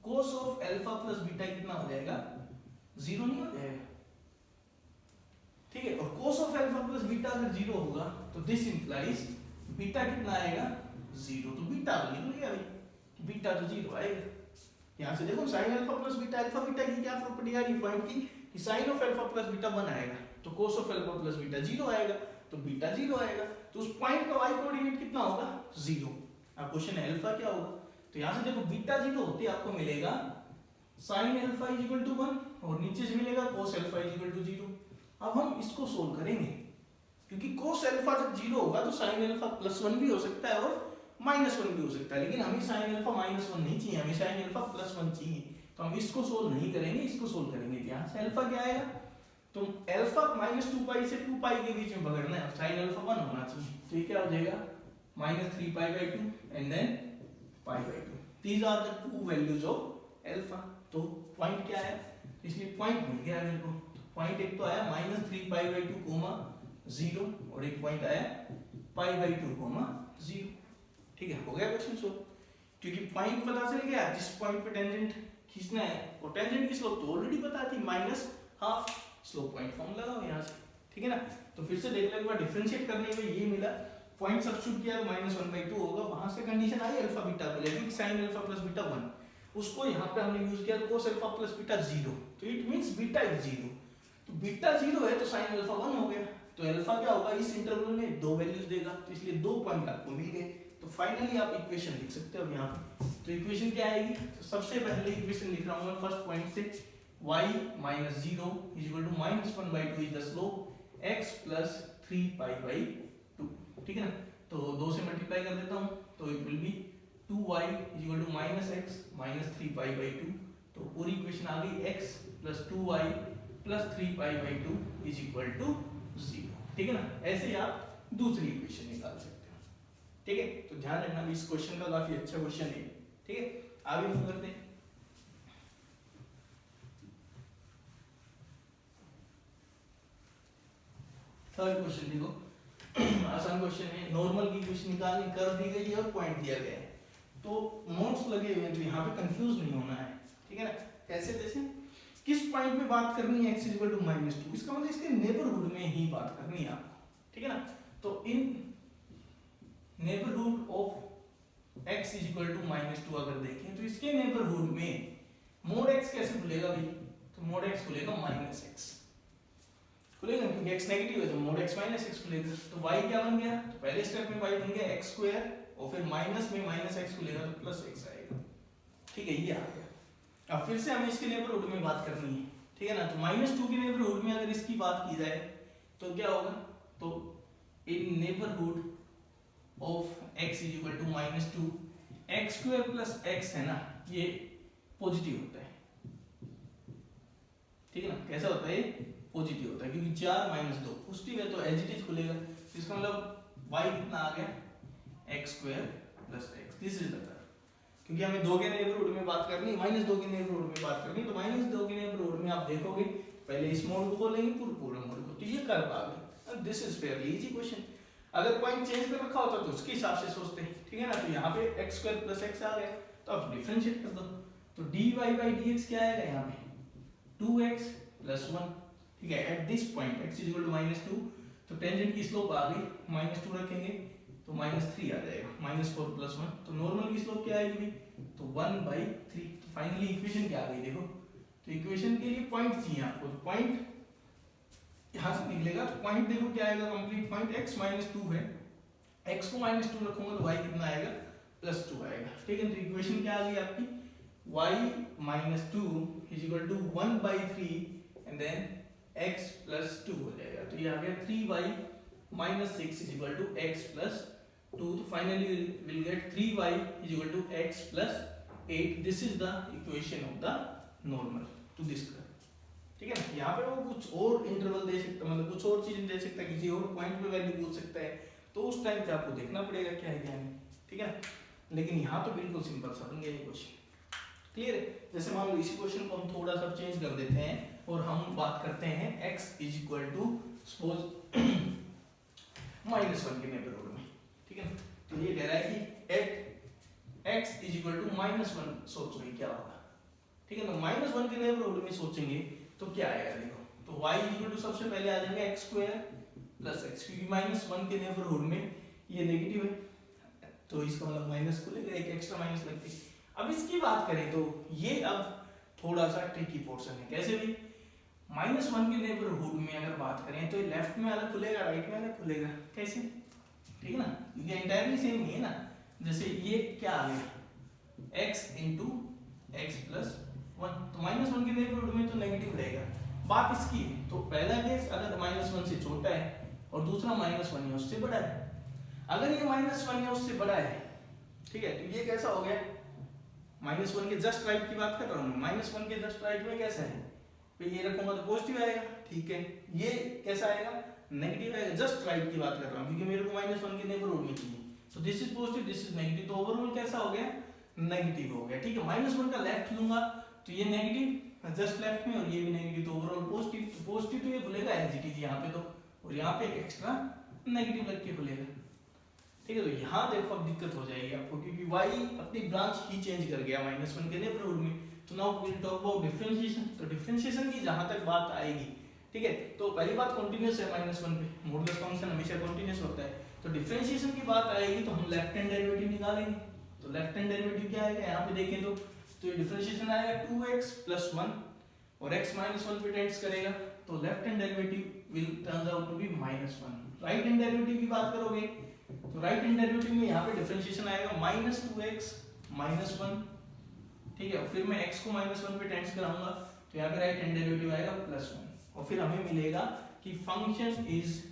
cos of alpha plus beta कितना हो जाएगा 0 नहीं हो जाएगा। ठीक है, और कोस ऑफ अल्फा प्लस बीटा अगर 0 होगा तो दिस इंप्लाइज बीटा कितना आएगा 0। तो बीटा तो निकल गया भाई, बीटा तो 0 आएगा। यहाँ से देखो sine alpha plus beta, alpha beta की क्या प्रॉपर्टी आ रही है पॉइंट की कि sine of alpha plus beta 1 आएगा, तो cos of alpha plus beta 0 आएगा, तो बीटा 0 आएगा। तो उस पॉइंट का y कोऑर्डिनेट कितना होगा 0। अब क्वेश्चन है अल्फा क्या होगा, तो यहाँ से देखो बीटा 0 होते आपको मिलेगा sine alpha is equal to 1 और नीचे से मिलेगा cos alpha is equal to 0। अब हम इसको सोल्व करेंगे, क्योंकि कोस अल्फा जब 0 होगा तो साइन अल्फा प्लस 1 भी हो सकता है और माइनस 1 भी हो सकता है, लेकिन हमें साइन अल्फा माइनस 1 नहीं चाहिए, हमें साइन अल्फा प्लस 1 चाहिए। तो हम इसको सोल्व नहीं करेंगे, इसको सोल्व करेंगे। यहाँ से अल्फा क्या आएगा, तो अल्फा माइनस 2 पाई से 2 पाई के बीच में पकड़ना है, साइन अल्फा 1 होना चाहिए। तो ये क्या हो जाएगा minus 3 pi by 2 and then pi by 2। These are the two values of alpha. तो पॉइंट क्या है, इसलिए पॉइंट मिल गया मेरे को। पॉइंट एक तो आया माइनस 3 पाई बाई 2 कोमा 0 और एक पॉइंट आया पाई बाई 2 कोमा 0। ठीक है, हो गया क्वेश्चन सोल्व, क्योंकि पॉइंट पता चल गया जिस पॉइंट पे टेंजेंट खींचना है, और टेंजेंट की स्लोप तो ऑलरेडी पता थी minus half, slope point form लगाओ यहाँ से। ठीक है ना, तो फिर से देख लो एक बार, डिफरेंशिएट करने में ये मिला, पॉइंट सब्स्टिट्यूट किया तो माइनस वन बाई टू होगा, वहां से कंडीशन आई अल्फा बीटा को लेकर साइन अल्फा प्लस बीटा 1, उसको यहाँ पे हमने यूज किया कोस अल्फा प्लस बीटा 0, तो इट मींस बीटा इज 0। तो बीटा 0 है तो साइन अल्फा 1 हो गया, तो अल्फा क्या होगा इस इंटरवल में 2 वैल्यूज देगा, तो इसलिए 2 पॉइंट आपको मिल गए। तो फाइनली आप इक्वेशन लिख सकते हो यहाँ पे। तो इक्वेशन क्या आएगी, तो सबसे पहले इक्वेशन लिख रहा हूँ मैं फर्स्ट पॉइंट से, y minus 0 is equal to minus 1 by 2 is the slope, x plus 3 pi by 2। ठीक है ना। तो 2 से मल्टीप्लाई कर देता हूँ तो it will be 2y equal to minus X minus 3π/2। तो पूरी इक्वेशन आ गई x plus 2y plus 3π/2 is equal to 0। ठीक है ना। ऐसे ही आप दूसरी इक्वेशन निकाल सकते हो। ठीक है, तो ध्यान रखना भी इस क्वेश्चन का काफी अच्छा क्वेश्चन है। ठीक है, आगे मूव करते हैं। थर्ड क्वेश्चन देखो, आसान क्वेश्चन है। नॉर्मल की इक्वेशन निकालनी कर दी गई है और पॉइंट दिया गया है, तो नोट्स लगे हुए हैं तो यहाँ पे कंफ्यूज नहीं होना है। ठीक है ना। कैसे, जैसे किस पॉइंट में बात करनी है x इक्वल टू -2, इसका मतलब इसके नेबरहुड में ही बात करनी है आपको। ठीक है ना। तो in neighbourhood of x equal to -2 अगर देखें तो इसके नेबरहुड में मोड x कैसे खुलेगा भाई, तो मोड x खुलेगा -x खुलेगा, क्योंकि x नेगेटिव है तो मोड x -x खुलेगा। तो y क्या बन गया, तो पहले स्टेप में y बन गया x² और फिर माइनस में -x खुलेगा तो प्लस x आएगा। ठीक है, ये आ गया। अब फिर से हमें इसके नेबरहुड में बात करनी है। ठीक है ना। तो -2 के नेबरहुड में अगर इसकी बात की जाए तो क्या होगा, तो in neighbourhood of x equal to -2 x² plus x है ना, ये पॉजिटिव होता है। ठीक है ना। कैसा होता है, पॉजिटिव होता है, क्योंकि 4 - 2 पॉजिटिव है तो एज इट इज खुलेगा। इसका मतलब y कितना आ गया, x² plus x। This is the curve, क्योंकि हमें 2 के नेबरहुड में बात करनी है, -2 के नेबरहुड में बात करनी है। तो -2 के नेबरहुड में आप देखोगे पहले इस मोड को खोलेंगे पूरे मोड को, तो ये कर्व आ गया। This is fairly easy question. अगर पॉइंट चेंज कर रखा होता तो उसके हिसाब से सोचते हैं। ठीक है ना। तो यहाँ पे x² प्लस x आ गया, तो आप डिफरेंशिएट कर दो, तो dy/dx क्या आएगा यहाँ पे 2x प्लस 1। ठीक है, at this point x equal to -2, तो टेंजेंट की स्लोप आ गई, -2 रखेंगे तो -3 आ जाएगा, -4 प्लस 1। तो नॉर्मल की स्लोप क्या आएगी, तो 1/3। तो फाइनली इक्वेशन क्या आ गई देखो। तो इक्वेशन के लिए पॉइंट चाहिए आपको, तो पॉइंट यहाँ से निकलेगा। तो पॉइंट देखो क्या आएगा, कंप्लीट पॉइंट x -2 है, x को -2 रखूंगा तो y कितना आएगा, +2 आएगा। ठीक है, तो इक्वेशन क्या आ गई आपकी, y -2 is equal to 1/3 and then x + 2 हो जाएगा। तो ये आ गया 3y - 6 is equal to x + 2। तो finally will get 3y is equal to x + 8। This is the equation of the normal to this curve. ठीक है ना। यहाँ पे वो कुछ और इंटरवल दे सकता है, मतलब कुछ और चीजें दे सकता है, किसी और पॉइंट पे वैल्यू पूछ सकता है, तो उस टाइम पे आपको देखना पड़ेगा क्या है क्या नहीं। ठीक है ना। लेकिन यहाँ तो बिल्कुल सिंपल सा बन गया ये क्वेश्चन। क्लियर है। जैसे मान लो इसी क्वेश्चन को हम थोड़ा सा चेंज कर देते हैं और हम बात करते हैं x is equal to suppose -1 के नेबरहुड में। ठीक है, तो ये कह रहा है कि at x is equal to -1 सोचो क्या होगा। ठीक है ना। -1 के नेबरहुड में सोचेंगे तो क्या आएगा देखो, तो y इज इक्वल टू सबसे पहले आ जाएंगे x² प्लस x, क्योंकि -1 के नेबरहुड में ये नेगेटिव है तो इसका मतलब माइनस खुलेगा, एक एक्स्ट्रा माइनस लगती है। अब इसकी बात करें तो ये अब थोड़ा सा ट्रिकी पोर्शन है। कैसे भी, -1 के नेबरहुड में अगर बात करें तो लेफ्ट में अलग खुलेगा, राइट में अलग खुलेगा। कैसे, ठीक है ना, क्योंकि एंटायरली सेम नहीं है ना। जैसे ये क्या आ गया, x इंटू x प्लस 1, तो -1 के नेबरहुड में तो नेगेटिव रहेगा। बात इसकी है, तो पहला केस अगर -1 से छोटा है और दूसरा -1 है उससे बड़ा है। अगर ये -1 है उससे बड़ा है, ठीक है, तो ये कैसा हो गया, -1 के जस्ट राइट की बात कर रहा हूँ मैं। -1 के जस्ट राइट में कैसा है, तो ये रखूंगा तो पॉजिटिव आएगा। ठीक है, ये कैसा आएगा, नेगेटिव आएगा। जस्ट राइट की बात कर रहा हूँ क्योंकि मेरे को -1 के नेबरहुड में चाहिए। तो this is positive, this is negative, तो ओवरऑल कैसा हो गया, नेगेटिव हो गया। ठीक है, -1 का लेफ्ट लूंगा तो ये नेगेटिव जस्ट लेफ्ट में, और ये भी नेगेटिव, तो ओवरऑल पॉजिटिव। तो पॉजिटिव तो ये खुलेगा एज इट इज यहाँ पे, तो और यहाँ पे एक्स्ट्रा नेगेटिव लग के खुलेगा। ठीक है, तो यहाँ देखो अब दिक्कत हो जाएगी आपको, क्योंकि y अपनी ब्रांच ही चेंज कर गया -1 के नेबरहुड में। तो now we will talk about differentiation. तो डिफरेंशिएशन की जहां तक बात आएगी, ठीक है, तो पहली बात कंटीन्यूअस है -1 पे, मॉडुलस फंक्शन हमेशा कंटीन्यूअस होता है। तो डिफरेंशिएशन की बात आएगी तो हम लेफ्ट हैंड डेरिवेटिव निकालेंगे। तो लेफ्ट हैंड डेरिवेटिव क्या आएगा, यहाँ पे देखें तो ये डिफरेंशिएशन आएगा 2x + 1 और x -1 पे टेंड्स करेगा, तो left hand derivative will turn out to be -1। Right hand derivative की बात करोगे तो राइट हैंड डेरिवेटिव में यहाँ पे डिफरेंशिएशन आएगा -2x -1। ठीक है, और फिर मैं x को -1 पे टेंड्स कराऊंगा तो यहाँ पे राइट हैंड डेरिवेटिव आएगा +1, और फिर हमें मिलेगा कि function is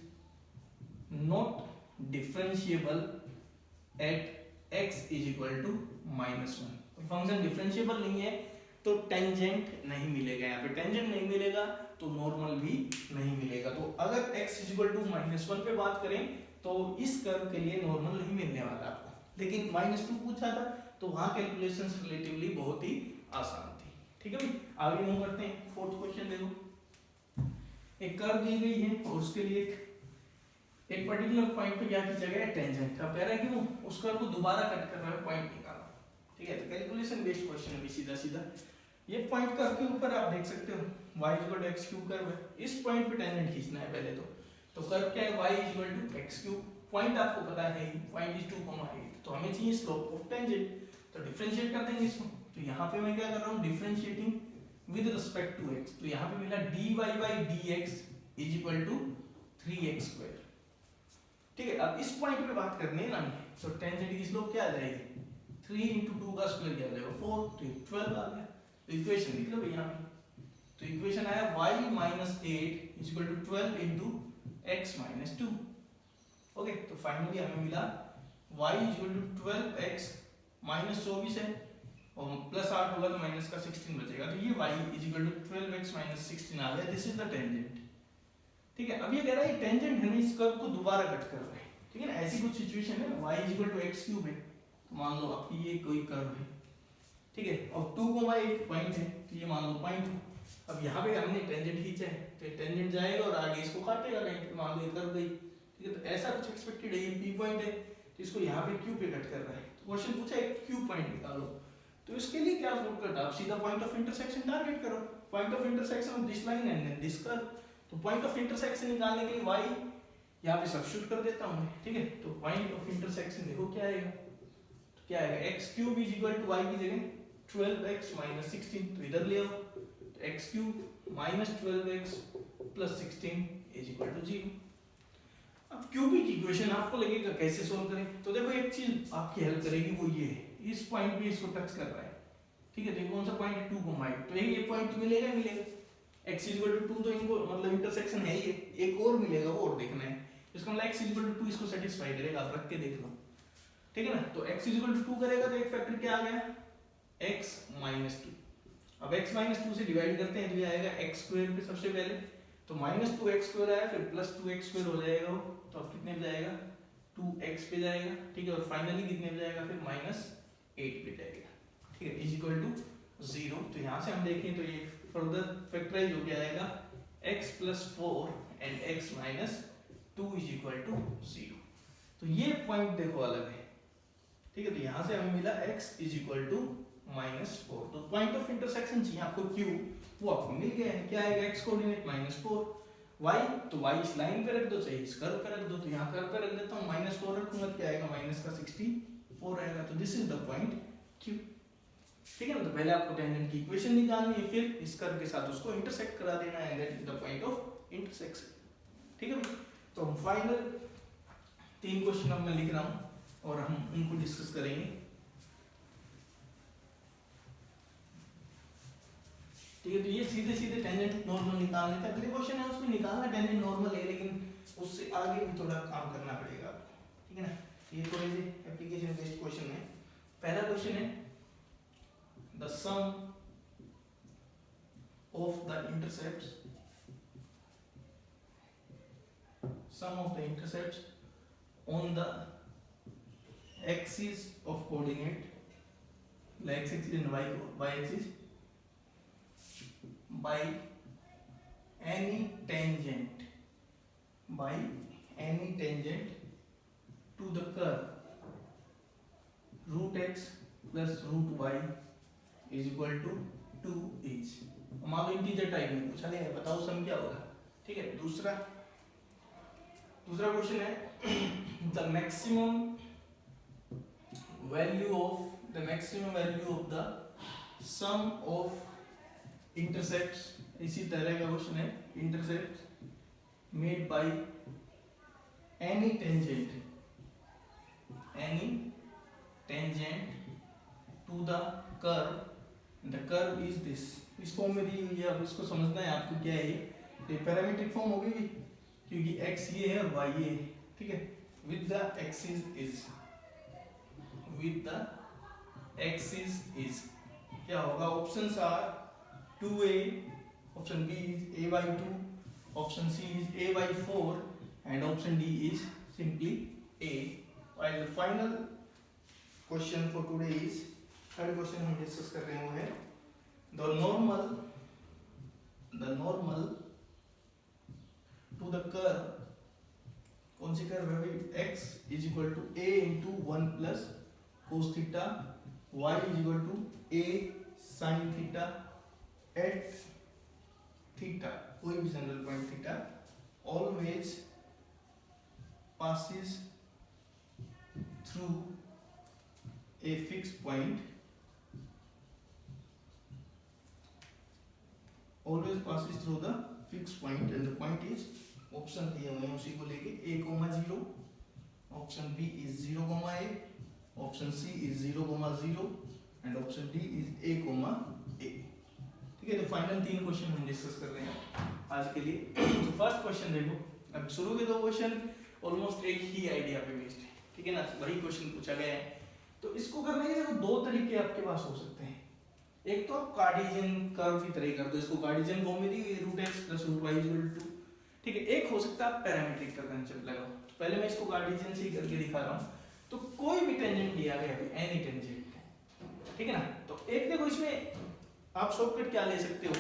not differentiable at x is equal to -1। Function differentiable नहीं है तो टेंजेंट नहीं मिलेगा, यहाँ पे टेंजेंट नहीं मिलेगा तो नॉर्मल भी नहीं मिलेगा। तो अगर x इज इक्वल टू -1 पे बात करें तो इस कर्व के लिए नॉर्मल नहीं मिलने वाला आपको, लेकिन -2 पूछा था तो वहां कैलकुलेशंस रिलेटिवली बहुत ही आसान थी। ठीक है भाई, आगे मूव करते हैं। फोर्थ क्वेश्चन देखो, एक कर्व दी गई है और उसके लिए एक पर्टिकुलर पॉइंट पे क्या खींचा गया है, टेंजेंट। अब कह रहा है कि वो उस कर्व को दोबारा कट कर रहा है, पॉइंट निकालो। ठीक है, तो कैलकुलेशन बेस्ड क्वेश्चन है सीधा सीधा। ये पॉइंट कर्व के ऊपर आप देख सकते हो y equal to x cube curve है, इस पॉइंट पे टेंजेंट खींचना है पहले तो कर्व क्या है, y equal to x cube, point आपको पता है पॉइंट इज 2,8, तो हमें चाहिए स्लोप ऑफ टेंजेंट, तो डिफरेंशिएट कर देंगे इसको। तो यहाँ पे मैं क्या कर रहा हूँ, differentiating with respect to x, तो यहाँ पे मिला dy by dx is equal to 3x square. ठीक है, अब इस पॉइंट पे बात करनी है ना, तो टेंजेंट की स्लोप क्या आ जाएगी, 3 into 2 का स्क्वायर क्या आ जाएगा 4, तो 12 आ गया। तो इक्वेशन लिख लो भाई यहाँ पे, तो इक्वेशन आया y minus 8 is equal to 12 into x minus 2। Okay, तो फाइनली हमें मिला y is equal to 12x minus 24 है और प्लस 8 होगा तो माइनस का 16 बचेगा, तो ये y is equal to 12x minus 16 आ गया। This is the tangent. ठीक है, अब ये कह रहा है टेंजेंट है इस कर्व को दोबारा कट कर रहा है। ठीक है ना, ऐसी कुछ सिचुएशन है, y is equal to x cube है, तो मान लो आपकी ये कोई कर्व है। ठीक है, और 2,8 पॉइंट है, तो ये मान लो पॉइंट है। अब यहाँ पे हमने टेंजेंट खींचा है तो टेंजेंट जाएगा और आगे इसको काटेगा कहीं पे, मान लो ये कर्व गई। ठीक है, तो ऐसा कुछ एक्सपेक्टेड है, ये p पॉइंट है तो इसको यहाँ पे q पे कट कर रहा है। तो क्वेश्चन पूछा है q पॉइंट निकालो, तो इसके लिए क्या शॉर्टकट, आप सीधा पॉइंट ऑफ इंटरसेक्शन टारगेट करो, point of intersection of this line and then this curve. तो पॉइंट ऑफ इंटरसेक्शन निकालने के लिए y यहाँ पे सब्स्टिट्यूट कर देता हूँ। ठीक है, तो पॉइंट ऑफ इंटरसेक्शन देखो क्या आएगा, तो क्या आएगा, x cube is equal to y की जगह 12x माइनस 16, तो इधर ले आओ, तो x cube minus 12x plus 16 is equal to 0। अब क्यूबिक इक्वेशन आपको लगेगा कैसे सोल्व करें, तो देखो एक चीज आपकी हेल्प करेगी, वो ये है, इस पॉइंट पे इसको टच कर रहा है। ठीक है, तो कौन सा पॉइंट है, 2,8, तो ये पॉइंट तो मिलेगा मिलेगा, x इज इक्वल टू 2 तो इनको मतलब इंटरसेक्शन है ही, एक और मिलेगा वो और देखना है, इसका मतलब x इज इक्वल टू 2 इसको सेटिस्फाई करेगा, आप रख के देख लो। ठीक है ना, तो x इज इक्वल टू 2 करेगा तो एक फैक्टर क्या आ गया, x माइनस 2। अब x माइनस 2 से डिवाइड करते हैं तो ये आएगा x स्क्वायर पे सबसे पहले, तो माइनस 2x स्क्वायर आया, फिर प्लस 2x स्क्वायर हो जाएगा वो, तो अब कितने पे जाएगा, 2x पे जाएगा। ठीक है, और फाइनली कितने पे जाएगा, फिर माइनस 8 पे जाएगा। ठीक है, इज इक्वल टू 0। तो यहाँ से हम देखें तो ये फर्दर फैक्टराइज हो गया आएगा, x plus 4 and x minus 2 is equal to 0। तो ये पॉइंट देखो अलग है। ठीक है, तो यहाँ से हमें मिला x इज इक्वल टू -4, तो पॉइंट ऑफ इंटरसेक्शन चाहिए आपको q, वो आपको मिल गया है। क्या आएगा, x कोऑर्डिनेट -4, y तो y इस लाइन पे रख दो, चाहिए इस कर्व पे रख दो, तो यहाँ कर्व पे रख देता हूँ, -4 रखूंगा, क्या आएगा, माइनस का 64 आएगा। तो this is the point q। ठीक है ना, तो पहले आपको टेंजेंट की इक्वेशन निकालनी है, फिर इस कर्व के साथ उसको इंटरसेक्ट करा देना है, that is the point of intersection. ठीक है, तो हम फाइनल 3 क्वेश्चन अब मैं लिख रहा हूँ और हम उनको डिस्कस करेंगे। ठीक है, तो ये सीधे सीधे टेंजेंट नॉर्मल निकालने का अगले क्वेश्चन है, उसमें निकालना टेंजेंट नॉर्मल है, लेकिन उससे आगे भी थोड़ा काम करना पड़ेगा आपको। ठीक है ना, ये थोड़े से एप्लीकेशन बेस्ड क्वेश्चन है। पहला क्वेश्चन है, the sum of the intercepts on the axis of coordinate, like x axis and y axis, by any tangent to the curve root x plus root y is equal to 2h। मान लो integer type में पूछा गया है, बताओ सम क्या होगा। ठीक है, दूसरा क्वेश्चन है, the maximum value of the sum of intercepts, इसी तरह का क्वेश्चन है, intercepts made by any tangent to the curve is this. इस फॉर्म में दी हुई है, अब इसको समझना है आपको क्या है, ये पैरामीट्रिक फॉर्म होगी क्योंकि x ये है और y ये है। ठीक है, with the axis is, with the axis is क्या होगा? Options are 2a, option B is a by 2, option C is a by 4 and option D is simply A. While the final question for today is, third question हम discuss कर रहे हैं वो है the normal to the curve, कौन C curve है भाई? x is equal to a into 1 plus cos theta, y is equal to a sin theta at theta, कोई भी general point theta, always passes through a fixed point, always passes through the fixed point and the point is, option दिए हुए हैं उसी को लेके a, 0, option b is 0, a, option c is 0, 0 and option d is a, a. ठीक है, तो final 3 question हम डिस्कस कर रहे हैं आज के लिए। तो फर्स्ट क्वेश्चन देखो, अब शुरू के 2 क्वेश्चन ऑलमोस्ट एक ही आइडिया पे बेस्ड है, ठीक है ना, वही क्वेश्चन पूछा गया है। तो इसको करने के देखो 2 तरीके आपके पास हो सकते हैं। एक तो आप कार्टेशियन कर्व की तरह कर दो, इसको कार्टेशियन फॉर्म में दी √x + √y = 2, ठीक है। एक हो सकता है पैरामीट्रिक का कंसेप्ट लगाओ। तो पहले मैं इसको कार्टेशियन से ही करके दिखा रहा हूँ। तो कोई भी टेंजेंट दिया गया है, एनी टेंजेंट, ठीक है ना। तो एक देखो इसमें आप शॉर्टकट क्या ले सकते हो,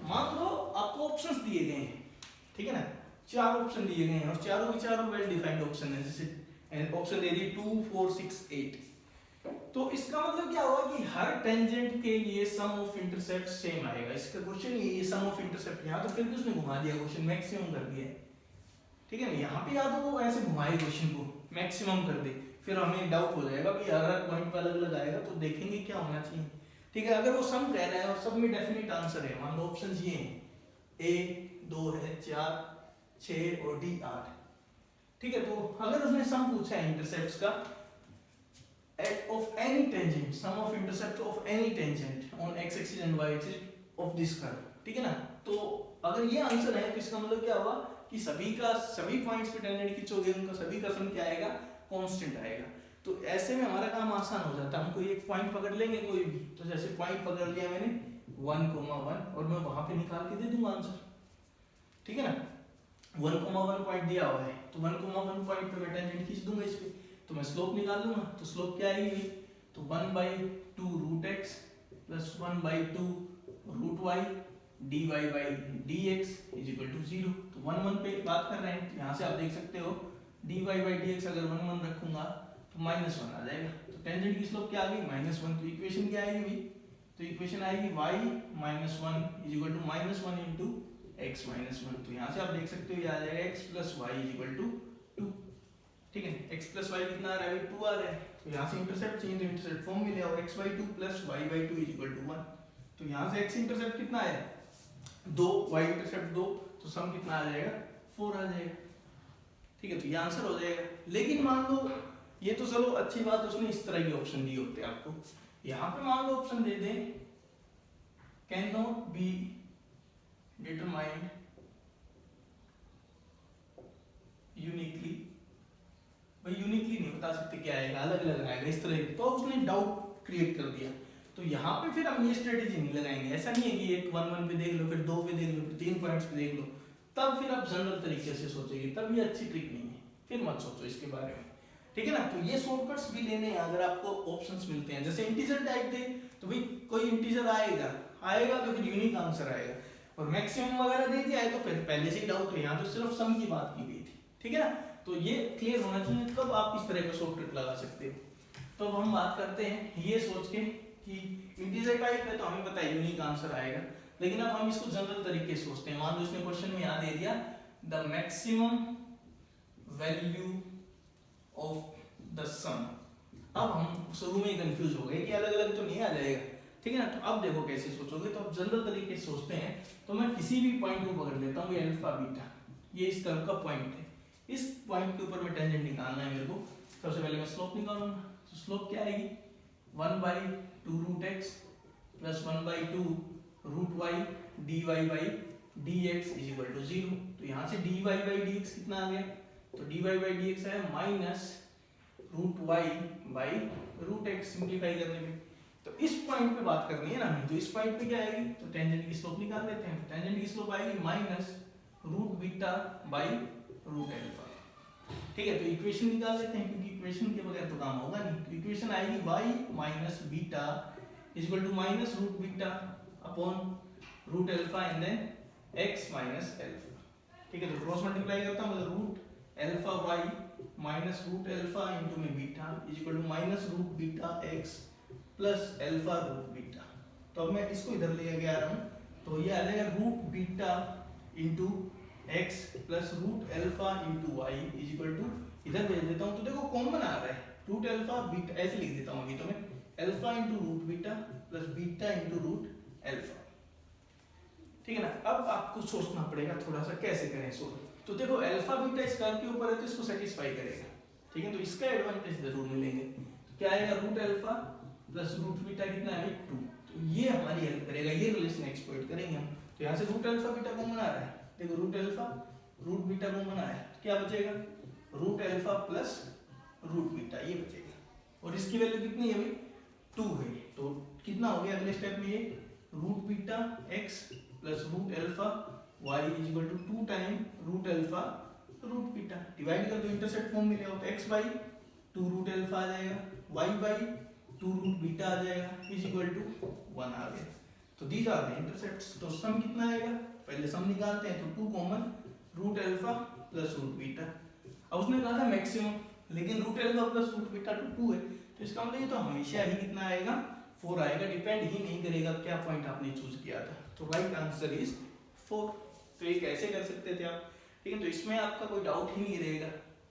मान लो आपको ऑप्शंस दिए गए हैं, ठीक है ना, 4 ऑप्शन दिए गए हैं और चारों के चारों वेल डिफाइंड ऑप्शन है, जैसे ऑप्शन दे दी 2, 4, 6, 8। तो इसका मतलब क्या हुआ कि हर टेंजेंट के लिए सम ऑफ इंटरसेप्ट सेम आएगा। इसका क्वेश्चन ये सम ऑफ इंटरसेप्ट, यहाँ तो फिर भी उसने घुमा दिया क्वेश्चन, मैक्सिमम कर दिया, ठीक है ना। यहाँ पे या तो वो ऐसे घुमाए क्वेश्चन को, मैक्सिमम कर दे, फिर हमें डाउट हो जाएगा कि हर पॉइंट पे अलग अलग आएगा, तो देखेंगे क्या होना चाहिए, ठीक है। अगर वो सम कह रहा है और सब में डेफिनेट आंसर है, मान लो ऑप्शन ये हैं, A 2 है, 4, 6 और D 8, ठीक है। तो अगर उसने सम पूछा है इंटरसेप्ट्स का of any tangent, sum of intercept of any tangent on x axis and y axis of this curve, ठीक है ना। तो अगर ये आंसर है तो इसका मतलब क्या हुआ कि सभी पॉइंट्स पे टेंजेंट खींचोगे, उनका सभी का सम क्या आएगा? कांस्टेंट आएगा। तो ऐसे में हमारा काम आसान हो जाता है, हम कोई एक पॉइंट पकड़ लेंगे कोई भी, तो जैसे पॉइंट पकड़ लिया मैंने 1,1 और मैं वहां पे निकाल के दे दूंगा आंसर, ठीक है ना। 1,1 पॉइंट दिया हुआ है तो 1,1 पॉइंट पे मैं टेंजेंट खींच दूंगा इस पे, तो मैं स्लोप निकाल लूंगा। तो स्लोप क्या आएगी? तो 1/2 √x + 1/2 √y dy by dx = 0। तो 1 1 पे बात कर रहे हैं, तो यहाँ से आप देख सकते हो dy by dx अगर 1 1 रखूंगा तो -1 आ जाएगा। तो टेंजेंट की स्लोप क्या आ गई? -1। तो इक्वेशन क्या आएगी भाई? तो इक्वेशन आएगी y - 1 = -1 × x - 1। तो यहाँ से आप देख सकते हो ये आ जाएगा x + y = 2, ठीक है। x + y कितना आ रहा है? 2 आ रहा है। तो यहाँ से इंटरसेप्ट चाहिए तो इंटरसेप्ट फॉर्म में ले आओ, x/2 + y/2 = 1। तो यहाँ से x इंटरसेप्ट कितना है? 2, y इंटरसेप्ट 2, तो सम कितना आ जाएगा? 4 आ जाएगा, ठीक है। तो ये आंसर हो जाएगा। लेकिन मान लो ये तो चलो अच्छी बात, उसने इस तरह के ऑप्शन दिए होते हैं आपको। यहाँ पे मान लो ऑप्शन दे दें can not be determined uniquely, भाई यूनिकली नहीं बता सकते क्या आएगा, अलग अलग आएगा इस तरह, तो उसने डाउट क्रिएट कर दिया। तो यहाँ पे फिर हम ये स्ट्रेटेजी नहीं लगाएंगे। ऐसा नहीं है कि एक 1 1 पे देख लो, फिर 2 पे देख लो, फिर 3 पॉइंट्स पे देख लो, तब फिर आप जनरल तरीके से सोचेंगे, तब ये अच्छी ट्रिक नहीं है, फिर मत सोचो इसके बारे में, ठीक है ना। तो ये शॉर्टकट्स भी लेने हैं अगर आपको ऑप्शंस मिलते हैं। जैसे इंटीजर टाइप थे तो भाई कोई इंटीजर आएगा तो फिर यूनिक आंसर आएगा, और मैक्सिमम वगैरह दे दिया है तो फिर पहले से ही डाउट है, यहाँ तो सिर्फ सम की बात की गई थी, ठीक है ना। तो ये क्लियर होना चाहिए, तब आप इस तरह का शॉर्टकट लगा सकते हो। तो अब हम बात करते हैं ये सोच के कि इंटीजर टाइप है तो हमें पता है यूनिक आंसर आएगा, लेकिन अब हम इसको जनरल तरीके से सोचते हैं। मान लो इसने क्वेश्चन में यहाँ दे दिया the maximum value of the sum. अब हम शुरू में ही कंफ्यूज हो गए कि अलग अलग तो नहीं आ जाएगा, ठीक है ना। तो अब देखो कैसे सोचोगे, तो अब जनरल तरीके से सोचते हैं। तो मैं किसी भी पॉइंट को पकड़ लेता हूँ, अल्फा बीटा, ये इस कर्व का पॉइंट है, इस पॉइंट के ऊपर में टेंजेंट निकालना है मेरे को। सबसे पहले मैं स्लोप निकालूंगा। तो स्लोप क्या आएगी? 1/2 √x + 1/2 √y dy by dx = 0। तो यहाँ से dy by dx कितना आ गया? तो dy बाई डी एक्स है minus root y by root x, simplify करने में। तो इस पॉइंट पे बात करनी है ना हमें, तो इस पॉइंट पे क्या आएगी, तो टेंजेंट की स्लोप निकाल लेते हैं। टेंजेंट की स्लोप आएगी minus root beta by root alpha. ठीक है, तो इक्वेशन निकाल लेते हैं क्योंकि इक्वेशन के बगैर तो काम होगा नहीं। तो इक्वेशन आएगी y minus beta equal to minus root beta upon root alpha and then x minus alpha. ठीक है, तो क्रॉस मल्टीप्लाई करता हूं, मतलब root alpha y minus root alpha into में beta equal to minus root beta x plus alpha root beta. तो अब मैं इसको इधर ले आ रहा हूं, तो ये आ जाएगा root beta into x plus root alpha into y equal to, इधर भेज देता हूं तो देखो कॉमन आ रहा है, रूट अल्फा बीटा ऐसे लिख देता हूं अभी तो मैं, alpha into root beta plus beta into root alpha. ठीक है ना, अब आपको सोचना पड़ेगा थोड़ा सा कैसे करें सोल्व। तो देखो अल्फा बीटा स्क्वायर के ऊपर है तो इसको सेटिस्फाई करेगा। ठीक है, तो इसका एडवांटेज जरूर मिलेंगे। क्या आएगा, root alpha plus root beta कितना है 2, तो ये हमारी हेल्प करेगा, ये रिलेशन एक्सप्लॉइट करेंगे हम। तो यहाँ से रूट अल्फा बीटा कॉमन आ रहा है, देखो root alpha root beta common आया, क्या बचेगा, root alpha plus root beta ये बचेगा, और इसकी वैल्यू कितनी है भाई 2 है। तो कितना हो गया अगले स्टेप में, ये root beta x plus root alpha y equal to 2 time root alpha root beta, divide कर दो इंटरसेप्ट फॉर्म में ले आओ, तो x बाई 2 रूट अल्फा आ जाएगा, y बाई 2 रूट बीटा आ जाएगा इज इक्वल टू 1 आ गया। तो दीज आर द इंटरसेप्ट्स। तो सम कितना आएगा, पहले सम निकालते हैं, तो 2 common root alpha plus root beta. अब उसने कहा था मैक्सिमम, लेकिन root alpha plus root beta तो 2 है, तो इसका मतलब ये तो हमेशा ही कितना आएगा 4 आएगा, डिपेंड ही नहीं करेगा क्या पॉइंट आपने चूज किया था। तो राइट आंसर इज 4। तो ये कैसे कर सकते थे आप, ठीक है, तो इसमें आपका कोई डाउट ही नहीं रहेगा।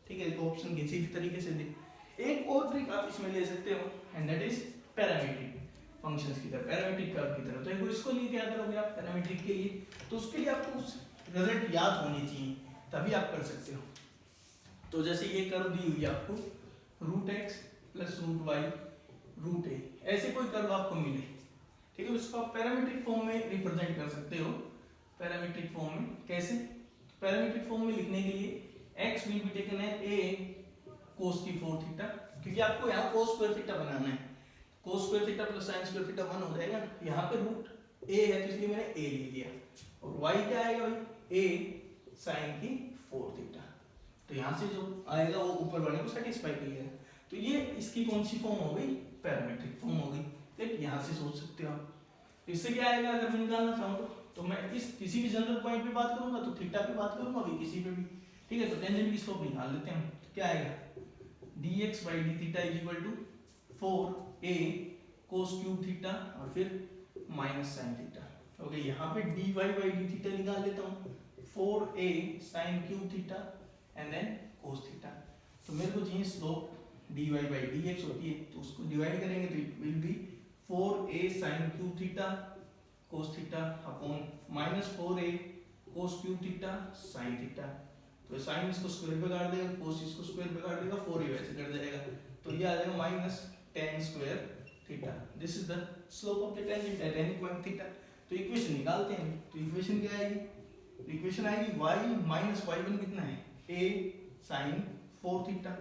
ठीक है, तो ऑप्शन किसी भी तरीके से दे। एक और ट्रिक आप इसमें ले सकते हो and that is parametric functions की तरह, पैरामीट्रिक कर्व की तरह। तो एक इसको लिए क्या करोगे आप पैरामीट्रिक के लिए, तो उसके लिए आपको उस रिजल्ट याद होनी चाहिए, तभी आप कर सकते हो। तो जैसे ये कर्व दी हुई आपको root x plus root y root a, ऐसे कोई कर्व आपको मिले, ठीक है, उसको आप पैरामीट्रिक फॉर्म में रिप्रेजेंट कर सकते हो। पैरामीट्रिक फॉर्म में कैसे, पैरामीट्रिक फॉर्म में लिखने के लिए x विल बी टेकन है a cos की 4 थीटा, क्योंकि आपको यहाँ cos स्क्वायर थीटा बनाना है, cos square theta plus sin square theta 1 हो जाएगा। यहाँ पे रूट a है तो इसलिए मैंने a ले लिया, और y क्या आएगा भाई a sin की 4 थीटा। तो यहाँ से जो आएगा वो ऊपर वाले को सेटिस्फाई करेगा। तो ये इसकी कौन सी फॉर्म हो गई, पैरामीट्रिक फॉर्म हो गई। ठीक, यहाँ से सोच सकते हो आप। इससे क्या आएगा, अगर मैं निकालना चाहूँ तो मैं इस किसी भी जनरल पॉइंट पे बात करूंगा तो थीटा पे बात करूंगा अभी किसी पे भी। ठीक है, तो टेंजेंट की स्लोप निकाल लेते हैं। तो क्या आएगा dx by d theta is equal to 4a cos cube theta और फिर माइनस sin थीटा। ओके, यहाँ पे dy by d थीटा निकाल लेता हूँ, 4a sin cube theta and then cos theta. तो मेरे को चाहिए स्लोप dy by dx होती है, तो उसको डिवाइड करेंगे तो it will B 4a sin cube theta cos theta upon minus 4a cos cube theta sin theta. तो sin इसको स्क्वायर पे काट देगा, cos इसको स्क्वायर पे काट देगा, 4a वैसे कट जाएगा, तो ये आ जाएगा minus tan square theta. This is the slope of the tangent at any point theta. तो इक्वेशन निकालते हैं। तो इक्वेशन क्या आएगी, इक्वेशन आएगी y माइनस y1 कितना है a sin 4 theta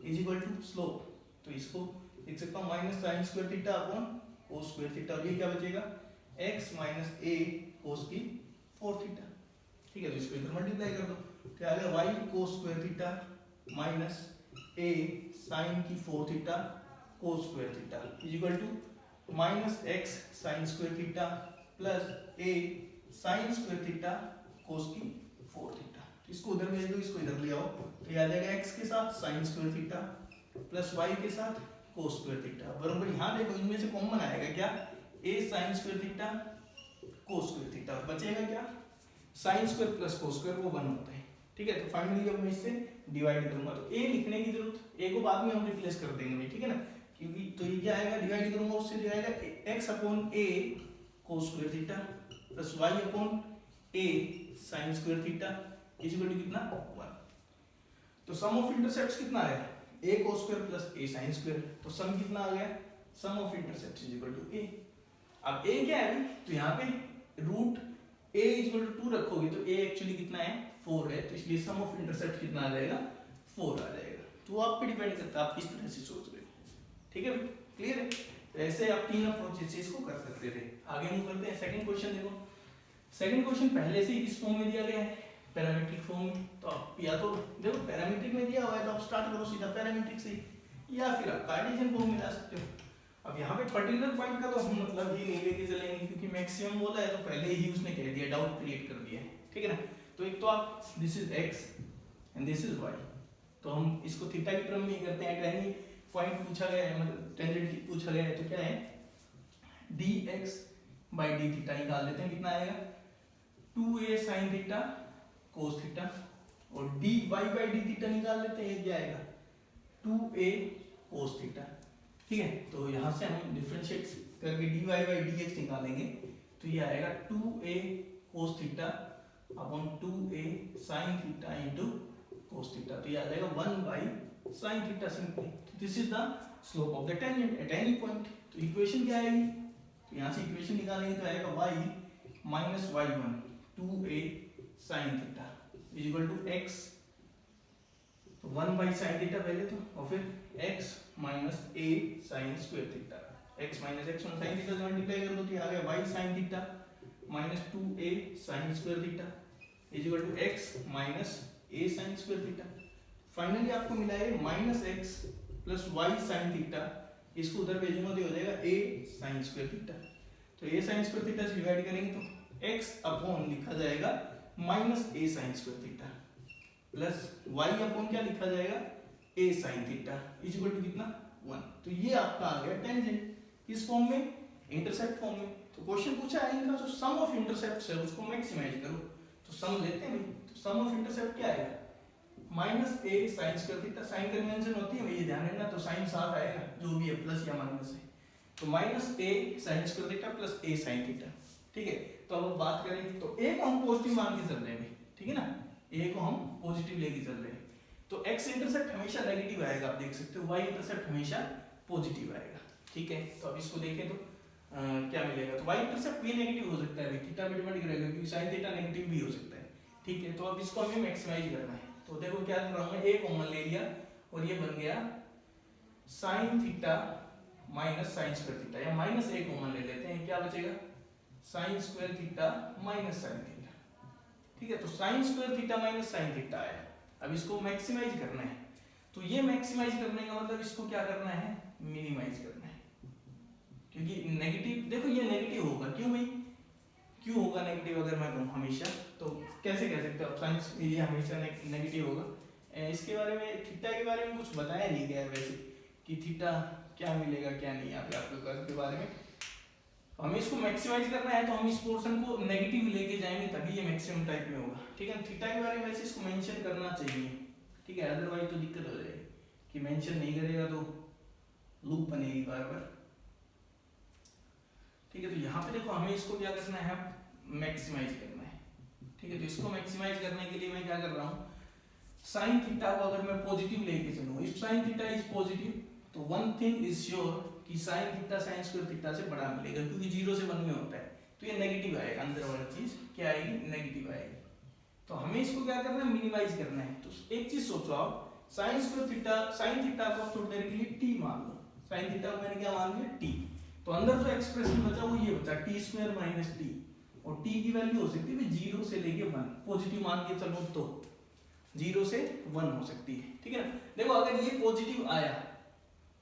is equal to slope. तो इसको लिख सकता हूँ minus sin square theta upon cos square theta, और ये क्या बचेगा x माइनस a cos की 4 थीटा। ठीक है, तो इसको इधर मल्टीप्लाई कर दो, क्या आ गया y cos square theta minus a sin की 4 theta cos square theta is equal to minus x sin square theta plus a sin square theta cos की 4 थीटा। तो इसको उधर भेज दो, इसको इधर ले आओ, तो ये आ जाएगा x के साथ sin square theta plus y के साथ cos स्क्वायर थीटा बराबर, यहाँ देखो इनमें से कॉमन आएगा क्या a sin square theta cos square theta, बचेगा क्या sin square plus cos square वो 1 होता है। ठीक है, तो फाइनली अब मैं इससे डिवाइड करूंगा, तो a लिखने की जरूरत, a को बाद में हम रिप्लेस कर देंगे, ठीक है ना, क्योंकि तो ये क्या आएगा डिवाइड करूंगा, उससे जो आएगा x upon a cos square theta plus y upon a sin square theta is equal to कितना 1। तो सम ऑफ इंटरसेप्ट्स कितना आया a cos square plus a sin square, तो सम कितना आ गया sum of intercepts is equal to a। अब a क्या है, तो यहाँ पे रूट a इक्वल टू 2 रखोगे तो a एक्चुअली कितना है 4 है, तो इसलिए सम ऑफ इंटरसेप्ट कितना आ जाएगा 4 आ जाएगा। तो आप पे डिपेंड करता है आप किस तरह से सोच रहे हो। ठीक है भाई, क्लियर है? तो ऐसे आप 3 अप्रोचेस से इसको कर सकते थे। आगे हम करते हैं सेकंड क्वेश्चन। देखो सेकंड क्वेश्चन पहले से ही किस फॉर्म में दिया गया है, पैरामीट्रिक फॉर्म में। तो आप या तो देखो पैरामीट्रिक में दिया हुआ है तो आप स्टार्ट करो सीधा पैरामीट्रिक से, या फिर आप कार्टेशियन फॉर्म में ला सकते हो। अब यहाँ पे पर्टिकुलर पॉइंट का तो हम मतलब ही नहीं लेके चलेंगे, क्योंकि मैक्सिमम बोला है तो पहले ही उसने कह दिया, डाउट क्रिएट कर दिया है। ठीक है ना? तो एक तो आप this is x and this is y, तो हम इसको थीटा की टर्म में करते हैं। टेन पॉइंट पूछा गया है, मतलब टेंजेंट पूछा गया है, तो क्या है dx by d थीटा निकाल लेते हैं। कितना आएगा 2a sin theta cos theta, और dy by d थीटा निकाल लेते हैं, ये क्या आएगा 2a cos थीटा। ठीक है, तो यहाँ से हम डिफरेंशिएट करके dy by dx निकालेंगे, तो ये आएगा 2a cos theta upon 2a sin theta into cos theta. तो ये आ जाएगा 1 by sin theta simply. This is the slope of the tangent at any point. तो इक्वेशन क्या आएगी, तो यहाँ से इक्वेशन निकालेंगे तो आएगा y minus y1 2a sin theta is equal to x, तो 1 by sin थीटा पहले तो, और फिर x minus a sin square theta. x minus x sin theta से मल्टीप्लाई कर दो तो ये आ गया y sin थीटा minus 2a sin square theta is equal to x minus a sin square theta. Finally आपको मिला है minus x plus y sin theta, इसको उधर भेजूंगा तो हो जाएगा a sin स्क्वायर थीटा। तो a sin स्क्वायर थीटा से डिवाइड करेंगे तो x अपॉन लिखा जाएगा minus a sin square theta plus y upon क्या लिखा जाएगा a sin theta is equal to कितना 1। तो ये आपका आ गया टेंजेंट इस फॉर्म में, इंटरसेप्ट फॉर्म में। तो क्वेश्चन पूछा है इनका जो सम ऑफ इंटरसेप्ट्स है उसको मैक्सिमाइज करो, तो सम लेते हैं। तो सम ऑफ इंटरसेप्ट क्या आएगा minus a sin square theta. Sign convention होती है भाई, ये ध्यान रखना, तो साइन साथ आएगा जो भी है, प्लस या माइनस है। तो minus a sin square theta plus a sin theta. ठीक है, तो अब बात करें तो a को हम पॉजिटिव मान के चल रहे हैं, ठीक है ना, a को हम पॉजिटिव लेके चल रहे हैं। तो x इंटरसेप्ट हमेशा नेगेटिव आएगा, आप देख सकते हो, y इंटरसेप्ट हमेशा पॉजिटिव आएगा। ठीक है, तो अब इसको देखें तो क्या मिलेगा, तो y इंटरसेप्ट भी नेगेटिव हो सकता है, थीटा पे डिपेंड करेगा, क्योंकि sin थीटा नेगेटिव भी हो सकता है। ठीक है, तो अब इसको हमें मैक्सिमाइज करना है। तो देखो क्या कर रहा हूं मैं, a कॉमन ले लिया और ये बन गया sin थीटा माइनस sin स्क्वायर थीटा, या माइनस a कॉमन ले लेते हैं, क्या बचेगा sin square theta minus sin theta. ठीक है, तो sin square theta minus sin theta आया। अब इसको मैक्सिमाइज करना है, तो ये मैक्सिमाइज करने का मतलब इसको क्या करना है, मिनिमाइज करना है, क्योंकि नेगेटिव, देखो ये नेगेटिव होगा, क्यों भाई, क्यों होगा नेगेटिव अगर मैं कहूँ हमेशा, तो कैसे कह सकते हो आप, साइंस ये हमेशा नेगेटिव होगा। इसके बारे में, थीटा के बारे में कुछ बताया नहीं गया है वैसे, कि थीटा क्या मिलेगा क्या नहीं, यहाँ पे आपको कर्व के बारे में। हमें इसको मैक्सिमाइज करना है, तो हम इस पोर्शन को नेगेटिव लेके जाएंगे, तभी ये मैक्सिमम टाइप में होगा। ठीक है, थीटा के बारे में वैसे इसको मेंशन करना चाहिए, ठीक है, अदरवाइज तो दिक्कत हो जाएगी, कि मेंशन नहीं करेगा तो लूप बनेगी बार बार। ठीक है, तो यहाँ पे देखो हमें इसको क्या करना है, मैक्सिमाइज करना है। ठीक है, तो इसको मैक्सिमाइज करने के लिए मैं क्या कर रहा हूँ, साइन थीटा को अगर मैं पॉजिटिव लेके चलूँ, if sine theta is positive, तो वन थिंग इज श्योर कि sine theta sine square theta से बड़ा मिलेगा, क्योंकि 0 से 1 में होता है, तो ये नेगेटिव आएगा, अंदर वाली चीज क्या आएगी, नेगेटिव आएगी। तो हमें इसको क्या करना है, मिनिमाइज करना है। तो एक चीज सोचो आप, sine square theta, sine theta को थोड़ी देर के लिए t मान लो, साइन थीटा को मैंने क्या मान लिया t, तो अंदर जो एक्सप्रेशन बचा वो ये बचा t स्क्वायर माइनस t, और t की वैल्यू हो सकती है 0 से लेके 1, पॉजिटिव मान के चलो तो 0 से 1 हो सकती है। ठीक है ना, देखो अगर ये पॉजिटिव आया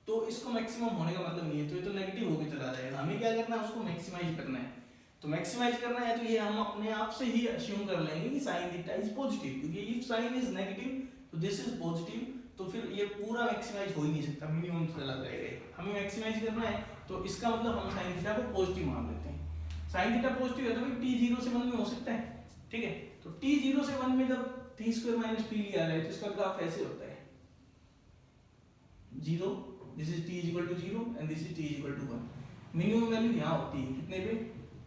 तो इसको मैक्सिमम होने का मतलब नहीं है, तो ये तो नेगेटिव होके चला जाएगा। हमें क्या करना है, उसको मैक्सिमाइज करना है। तो मैक्सिमाइज करना है, तो ये हम अपने आप से ही अज्यूम कर लेंगे कि sin थीटा इज पॉजिटिव, क्योंकि इफ sin इज नेगेटिव तो दिस इज पॉजिटिव, तो फिर ये पूरा मैक्सिमाइज हो ही नहीं सकता, मिनिमम चला जाएगा। हमें मैक्सिमाइज करना है, तो इसका मतलब हम sin थीटा को पॉजिटिव मान लेते हैं। sin थीटा पॉजिटिव है तो भाई t 0 से 1 में हो सकता है। ठीक है, तो t 0 से 1 में जब t स्क्वायर माइनस t लिया जाए तो इसका ग्राफ ऐसे होता है 0, this is t is equal to 0 and this is t is equal to 1। Minimum value यहाँ होती है कितने पे,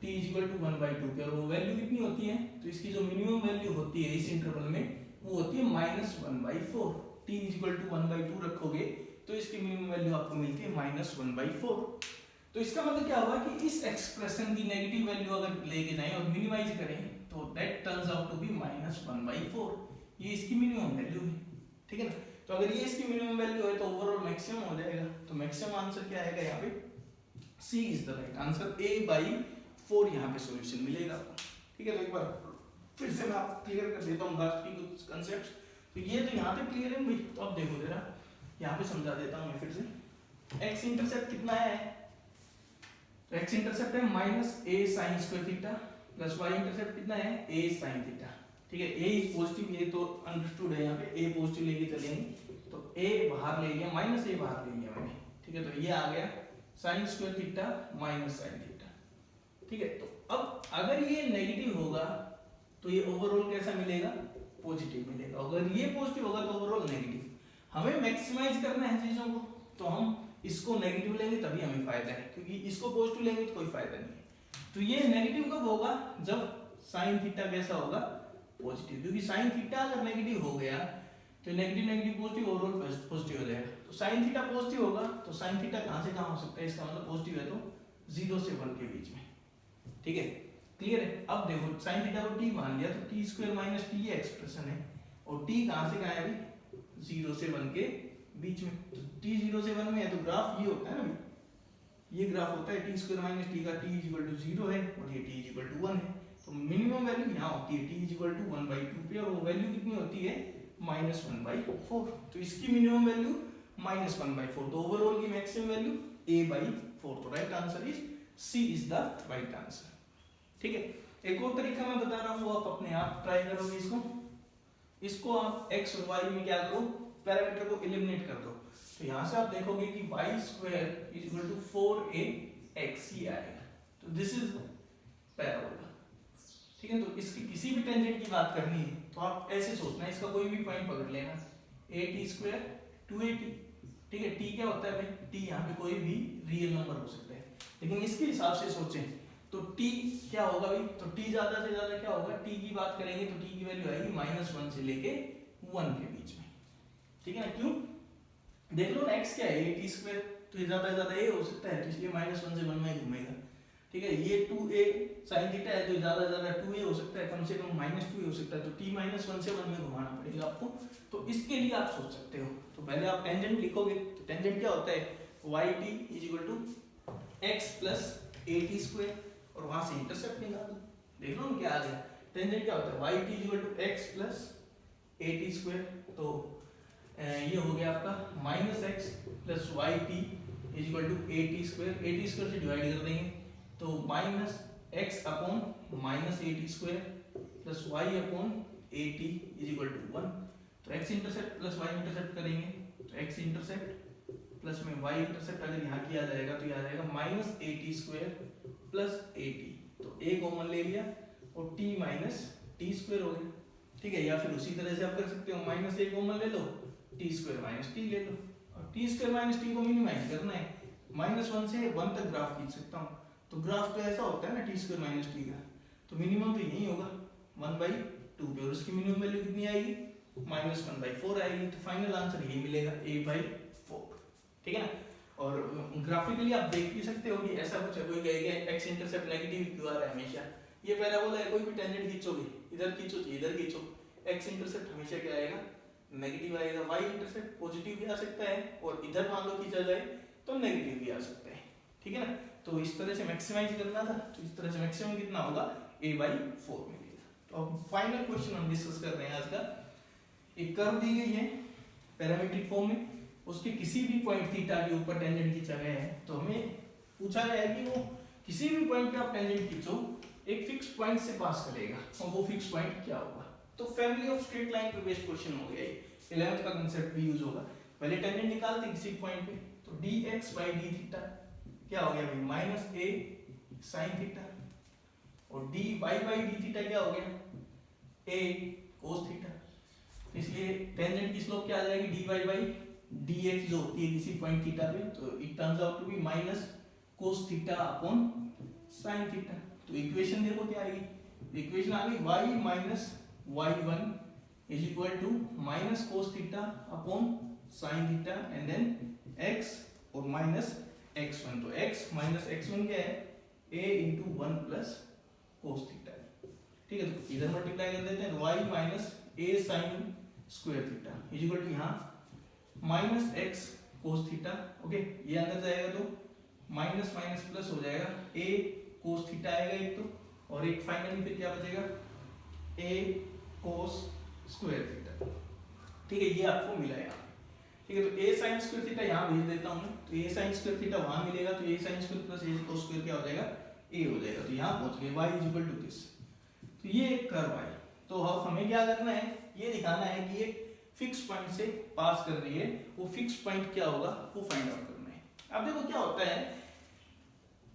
t इज इक्वल टू 1/2 पे, और वो वैल्यू कितनी होती है, तो इसकी जो मिनिमम वैल्यू होती है इस इंटरवल में वो होती है -1/4। t इज इक्वल टू 1/2 रखोगे तो इसकी मिनिमम वैल्यू आपको मिलती है -1/4। तो इसका मतलब क्या होगा कि इस एक्सप्रेशन की नेगेटिव वैल्यू अगर लेके जाएं और मिनिमाइज करें तो that turns out to be -1/4, ये इसकी मिनिमम वैल्यू है। ठीक है ना, तो अगर ये इसकी मिनिमम वैल्यू है तो ओवरऑल मैक्सिमम हो जाएगा। तो मैक्सिमम आंसर क्या आएगा यहाँ पे, C is the right answer, a/4 यहाँ पे सॉल्यूशन मिलेगा आपको। ठीक है, तो एक बार फिर से मैं आप क्लियर कर देता हूँ बाकी कुछ कंसेप्ट। तो ये तो यहाँ पे क्लियर है भाई। तो अब देखो जरा यहाँ पे समझा देता हूँ मैं फिर से। एक्स इंटरसेप्ट कितना है, तो एक्स इंटरसेप्ट है -a sin square theta plus y intercept कितना है a sin थीटा। ठीक है, a इज पॉजिटिव, ये तो अंडरस्टूड है, यहाँ पे a पॉजिटिव लेके चलेंगे तो a बाहर ले लिया, -a बाहर ले लिया मैंने। ठीक है, तो ये आ गया sin square theta minus sin theta. ठीक है, तो अब अगर ये नेगेटिव होगा तो ये ओवरऑल कैसा मिलेगा, पॉजिटिव मिलेगा। अगर ये पॉजिटिव होगा तो ओवरऑल नेगेटिव। हमें मैक्सिमाइज करना है चीजों को, तो हम इसको नेगेटिव लेंगे तभी हमें फायदा है, क्योंकि इसको पॉजिटिव लेंगे तो कोई फायदा नहीं है। तो ये नेगेटिव कब होगा, जब sin थीटा कैसा होगा, पॉजिटिव। क्योंकि sin थीटा अगर नेगेटिव हो गया तो negative negative positive overall positive हो जाएगा। तो sin थीटा पॉजिटिव होगा तो sin थीटा कहां से कहां हो सकता है, इसका मतलब पॉजिटिव है तो 0 से 1 के बीच में। ठीक है, क्लियर है। अब देखो sin थीटा को t मान लिया तो t स्क्वायर माइनस t ये एक्सप्रेशन है, और t कहां से कहां है अभी, 0 से 1 के बीच में। तो t 0 से 1 में है तो ग्राफ ये होता है ना भाई, ये ग्राफ होता है t स्क्वायर माइनस t का, t 0 है और ये t 1 है। तो मिनिमम वैल्यू यहाँ होती है t 1/2 पे, और वो वैल्यू कितनी होती है -1/4। तो इसकी मिनिमम वैल्यू -1/4, तो ओवरऑल की मैक्सिमम वैल्यू a/4। तो right answer is C is the right answer. ठीक है, एक और तरीका मैं बता रहा हूँ, वो आप अपने आप ट्राई करोगे इसको आप x और y में क्या करो, पैरामीटर को एलिमिनेट कर दो। तो यहाँ से आप देखोगे कि y² = 4ax ही आएगा। तो दिस इज पैराबोला। ठीक है, तो इसकी किसी भी टेंजेंट की बात करनी है तो आप ऐसे सोचना है, इसका कोई भी पॉइंट पकड़ लेना, at² 2at। ठीक है, t क्या होता है भाई, t यहाँ पे कोई भी रियल नंबर हो सकता है, लेकिन इसके हिसाब से सोचें तो t क्या होगा भाई, तो t ज्यादा से ज्यादा क्या होगा, t की बात करेंगे तो t की वैल्यू आएगी -1 से लेके 1 के बीच में। ठीक है ना, क्यों, देख लो ना x क्या है, at², तो ये ज्यादा से ज्यादा a हो सकता है, तो इसलिए -1 से 1 में घूमेगा। ठीक है, ये 2a sin थीटा है तो ज्यादा से ज्यादा 2a हो सकता है, कम से कम -2 हो सकता है, तो t -1 से 1 में घुमाना पड़ेगा आपको। तो इसके लिए आप सोच सकते हो, तो पहले आप टेंजेंट लिखोगे। तो टेंजेंट क्या होता है, yt = x + at², और वहां से इंटरसेप्ट निकाल दो, देख लो ना क्या आ गया। टेंजेंट क्या होता है, yt = x + at², तो ये हो गया आपका -x + yt = at², at² से डिवाइड कर देंगे तो -x upon -at² plus y upon at = 1। तो x intercept plus y intercept करेंगे तो x इंटरसेप्ट प्लस में y इंटरसेप्ट अगर यहाँ किया जाएगा तो ये आ जाएगा -at² प्लस at। तो a कॉमन ले लिया और t -t² हो गया। ठीक है, या फिर उसी तरह से आप कर सकते हो, -a कॉमन ले लो, t² -t ले लो, और t² -t को मिनिमाइज करना है, -1 से 1 तक ग्राफ खींच सकता हूँ। तो ग्राफ तो ऐसा होता है ना t² -t का, तो मिनिमम तो यही होगा 1/2 पे, और उसकी मिनिमम वैल्यू कितनी आएगी, -1/4 आएगी। तो फाइनल आंसर यही मिलेगा, a/4। ठीक है ना, और ग्राफिकली आप देख भी सकते हो कि ऐसा कुछ है, कोई कहेगा x इंटरसेप्ट नेगेटिव क्यों आ रहा है हमेशा, ये पैराबोला है, कोई भी टेंजेंट खींचोगे, इधर खींचो तो इधर खींचो, x इंटरसेप्ट हमेशा क्या आएगा, नेगेटिव आएगा, y इंटरसेप्ट पॉजिटिव भी आ सकता है, और इधर मान लो खींचा जाए तो नेगेटिव भी आ सकता है। ठीक है ना, तो इस तरह से मैक्सिमाइज करना था, तो इस तरह से मैक्सिमम कितना होगा, a/4 मिलेगा। तो अब फाइनल क्वेश्चन हम डिस्कस कर रहे हैं आज का। एक कर्व दी गई है पैरामीट्रिक फॉर्म में, उसके किसी भी पॉइंट थीटा के ऊपर टेंजेंट खींचा गया है, तो हमें पूछा गया है कि वो किसी भी पॉइंट पे आप टेंजेंट खींचो एक फिक्स पॉइंट से पास करेगा, और वो फिक्स पॉइंट क्या होगा। तो फैमिली ऑफ स्ट्रेट लाइन पे बेस्ड क्वेश्चन हो गया, 11th का कांसेप्ट भी यूज होगा। पहले टेंजेंट निकालते हैं किसी पॉइंट पे, तो dx/d क्या हो गया भाई, -a sin थीटा, और dy/d क्या हो गया, a cos थीटा। इसलिए टेंजेंट की स्लोप क्या आ जाएगी, dy/dx जो होती है किसी पॉइंट थीटा पे, तो it turns out to be -cos theta upon sin theta. तो इक्वेशन देखो क्या आएगी, इक्वेशन आ गई y - y1 = -cos theta upon sin theta, and then x और -x1। तो x - x1 क्या है, a × 1 + cos थीटा। ठीक है, तो इधर मल्टीप्लाई कर देते हैं, y - a sin² थीटा = यहाँ minus x cos theta, okay ये अंदर जाएगा तो माइनस माइनस प्लस हो जाएगा, ए कोस थीटा आएगा एक तो, और एक फाइनली फिर क्या बचेगा, ए कोस स्क्वायर थीटा। ठीक है, ये आपको मिला यहाँ, ठीक है। तो ए साइन स्क्वायर थीटा यहाँ भेज देता हूँ मैं, तो ए साइन स्क्वायर थीटा वहां मिलेगा, तो ए साइन स्क्वायर प्लस ए कोस स्क्वायर क्या हो जाएगा, ए हो जाएगा। तो यहाँ पहुंच गए y is equal to this. तो ये एक कर्व है, तो अब हमें क्या करना है, ये दिखाना है कि एक फिक्स पॉइंट से पास कर रही है, वो फिक्स पॉइंट क्या होगा वो फाइंड आउट करना है। अब देखो क्या होता है,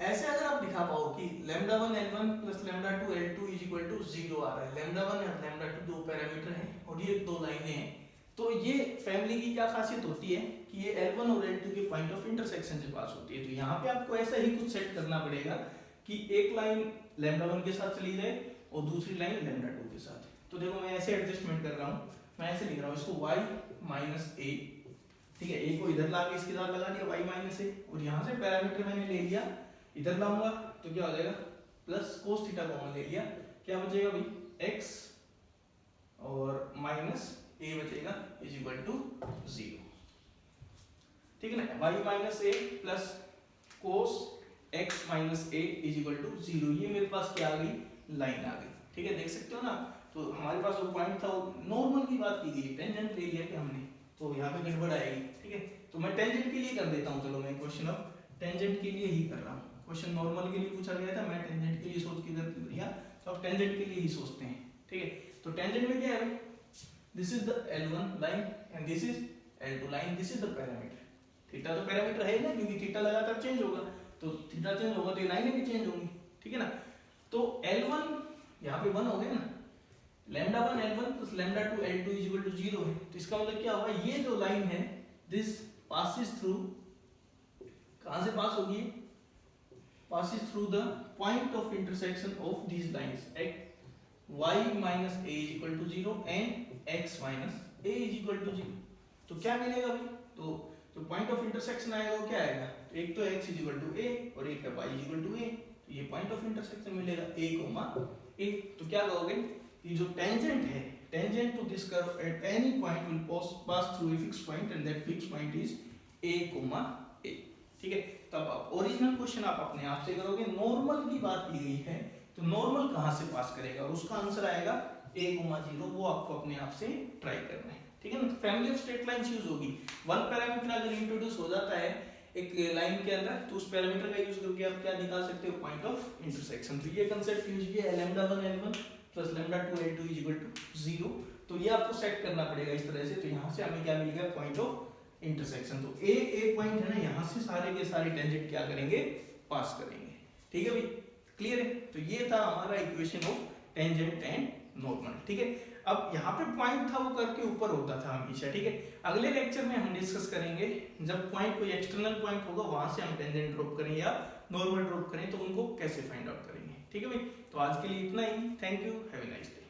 ऐसे अगर आप दिखा पाओ कि λ1 l1 plus λ2 l2 is equal to 0 आ रहा है, λ1 और λ2 दो पैरामीटर हैं और ये दो लाइनें हैं, तो ये फैमिली की क्या खासियत होती है कि ये L1 और L2 के पॉइंट ऑफ इंटरसेक्शन से पास होती है। तो यहाँ पे आपको ऐसा ही कुछ सेट करना पड़ेगा कि एक लाइन λ1 के साथ चली जाए और दूसरी लाइन λ2 के साथ। तो देखो मैं ऐसे एडजस्टमेंट कर रहा हूँ, मैं ऐसे लिख रहा हूँ इसको y माइनस ए, ठीक है, ए को इधर ला के इसके साथ लगा दिया y माइनस ए, और यहाँ से पैरामीटर मैंने ले लिया, इधर लाऊंगा तो क्या हो जाएगा प्लस कोस थीटा कॉमन ले लिया, क्या बचेगा भाई x और माइनस ए बचेगा इज इक्वल टू 0, ठीक है ना। y minus a plus cos x minus a is equal to 0, ये मेरे पास क्या आ गई, लाइन आ गई, ठीक है, देख सकते हो ना। तो हमारे पास वो पॉइंट था, नॉर्मल की बात की गई, टेंजेंट ले लिया कि हमने, तो यहाँ पे गड़बड़ आएगी, ठीक है। तो मैं टेंजेंट के लिए कर देता हूँ, चलो मैं क्वेश्चन अब टेंजेंट के लिए ही कर रहा हूँ। क्वेश्चन नॉर्मल के लिए पूछा गया था, मैं टेंजेंट के लिए सोच के कर दिया, तो अब टेंजेंट के लिए ही सोचते हैं, ठीक है। तो टेंजेंट में क्या है, this is the L1 line and this is L2 line, this is the parameter. Theta तो पैरामीटर है ना, क्योंकि थीटा लगातार चेंज होगा, तो थीटा चेंज होगा तो ये लाइनें भी चेंज होंगी, ठीक है ना। तो L1 यहाँ पे 1 हो गया ना, λ1 l1 plus λ2 l2 is equal to 0 है, तो इसका मतलब क्या होगा, ये जो लाइन है दिस पासिस थ्रू, कहां से पास होगी, passes through the point of intersection of these lines at y minus a is equal to 0 and x minus a is equal to 0। तो क्या मिलेगा भाई, तो जो पॉइंट ऑफ इंटरसेक्शन आएगा वो क्या आएगा, तो एक तो x is equal to a और एक है y is equal to a, तो ये पॉइंट ऑफ इंटरसेक्शन मिलेगा a, a। तो क्या कहोगे, ये जो टेंजेंट है, tangent to this curve at any point will pass through a fix point and that fix point is a, a, ठीक है। तब आप ओरिजिनल क्वेश्चन आप अपने आप से करोगे, नॉर्मल की बात की गई है, तो नॉर्मल कहां से पास करेगा, उसका आंसर आएगा a, 0, वो आपको अपने आप से ट्राई करना है, ठीक है ना। Family of straight lines use होगी, वन पैरामीटर अगर इंट्रोड्यूस हो जाता है एक लाइन के अंदर, तो उस पैरामीटर का यूज करके आप क्या निकाल सकते हो, पॉइंट ऑफ इंटरसेक्शन। तो ये कांसेप्ट यूज किया है, λ1 l1 plus λ2 l2 is equal to 0, तो ये आपको सेट करना पड़ेगा इस तरह से। तो यहाँ से हमें क्या मिल गया, पॉइंट ऑफ इंटरसेक्शन। तो ए पॉइंट है ना, यहाँ से सारे के सारे टेंजेंट क्या करेंगे, पास करेंगे, ठीक है भाई, क्लियर है। तो ये था हमारा equation of tangent and normal, ठीक है। अब यहाँ पे पॉइंट था वो करके ऊपर होता था हमेशा, ठीक है। अगले लेक्चर में हम डिस्कस करेंगे जब पॉइंट कोई एक्सटर्नल पॉइंट होगा वहां से हम टेंजेंट ड्रॉप करें या नॉर्मल ड्रॉप करें, तो उनको कैसे फाइंड आउट करेंगे, ठीक है भाई। तो आज के लिए इतना ही, thank you, have a nice day.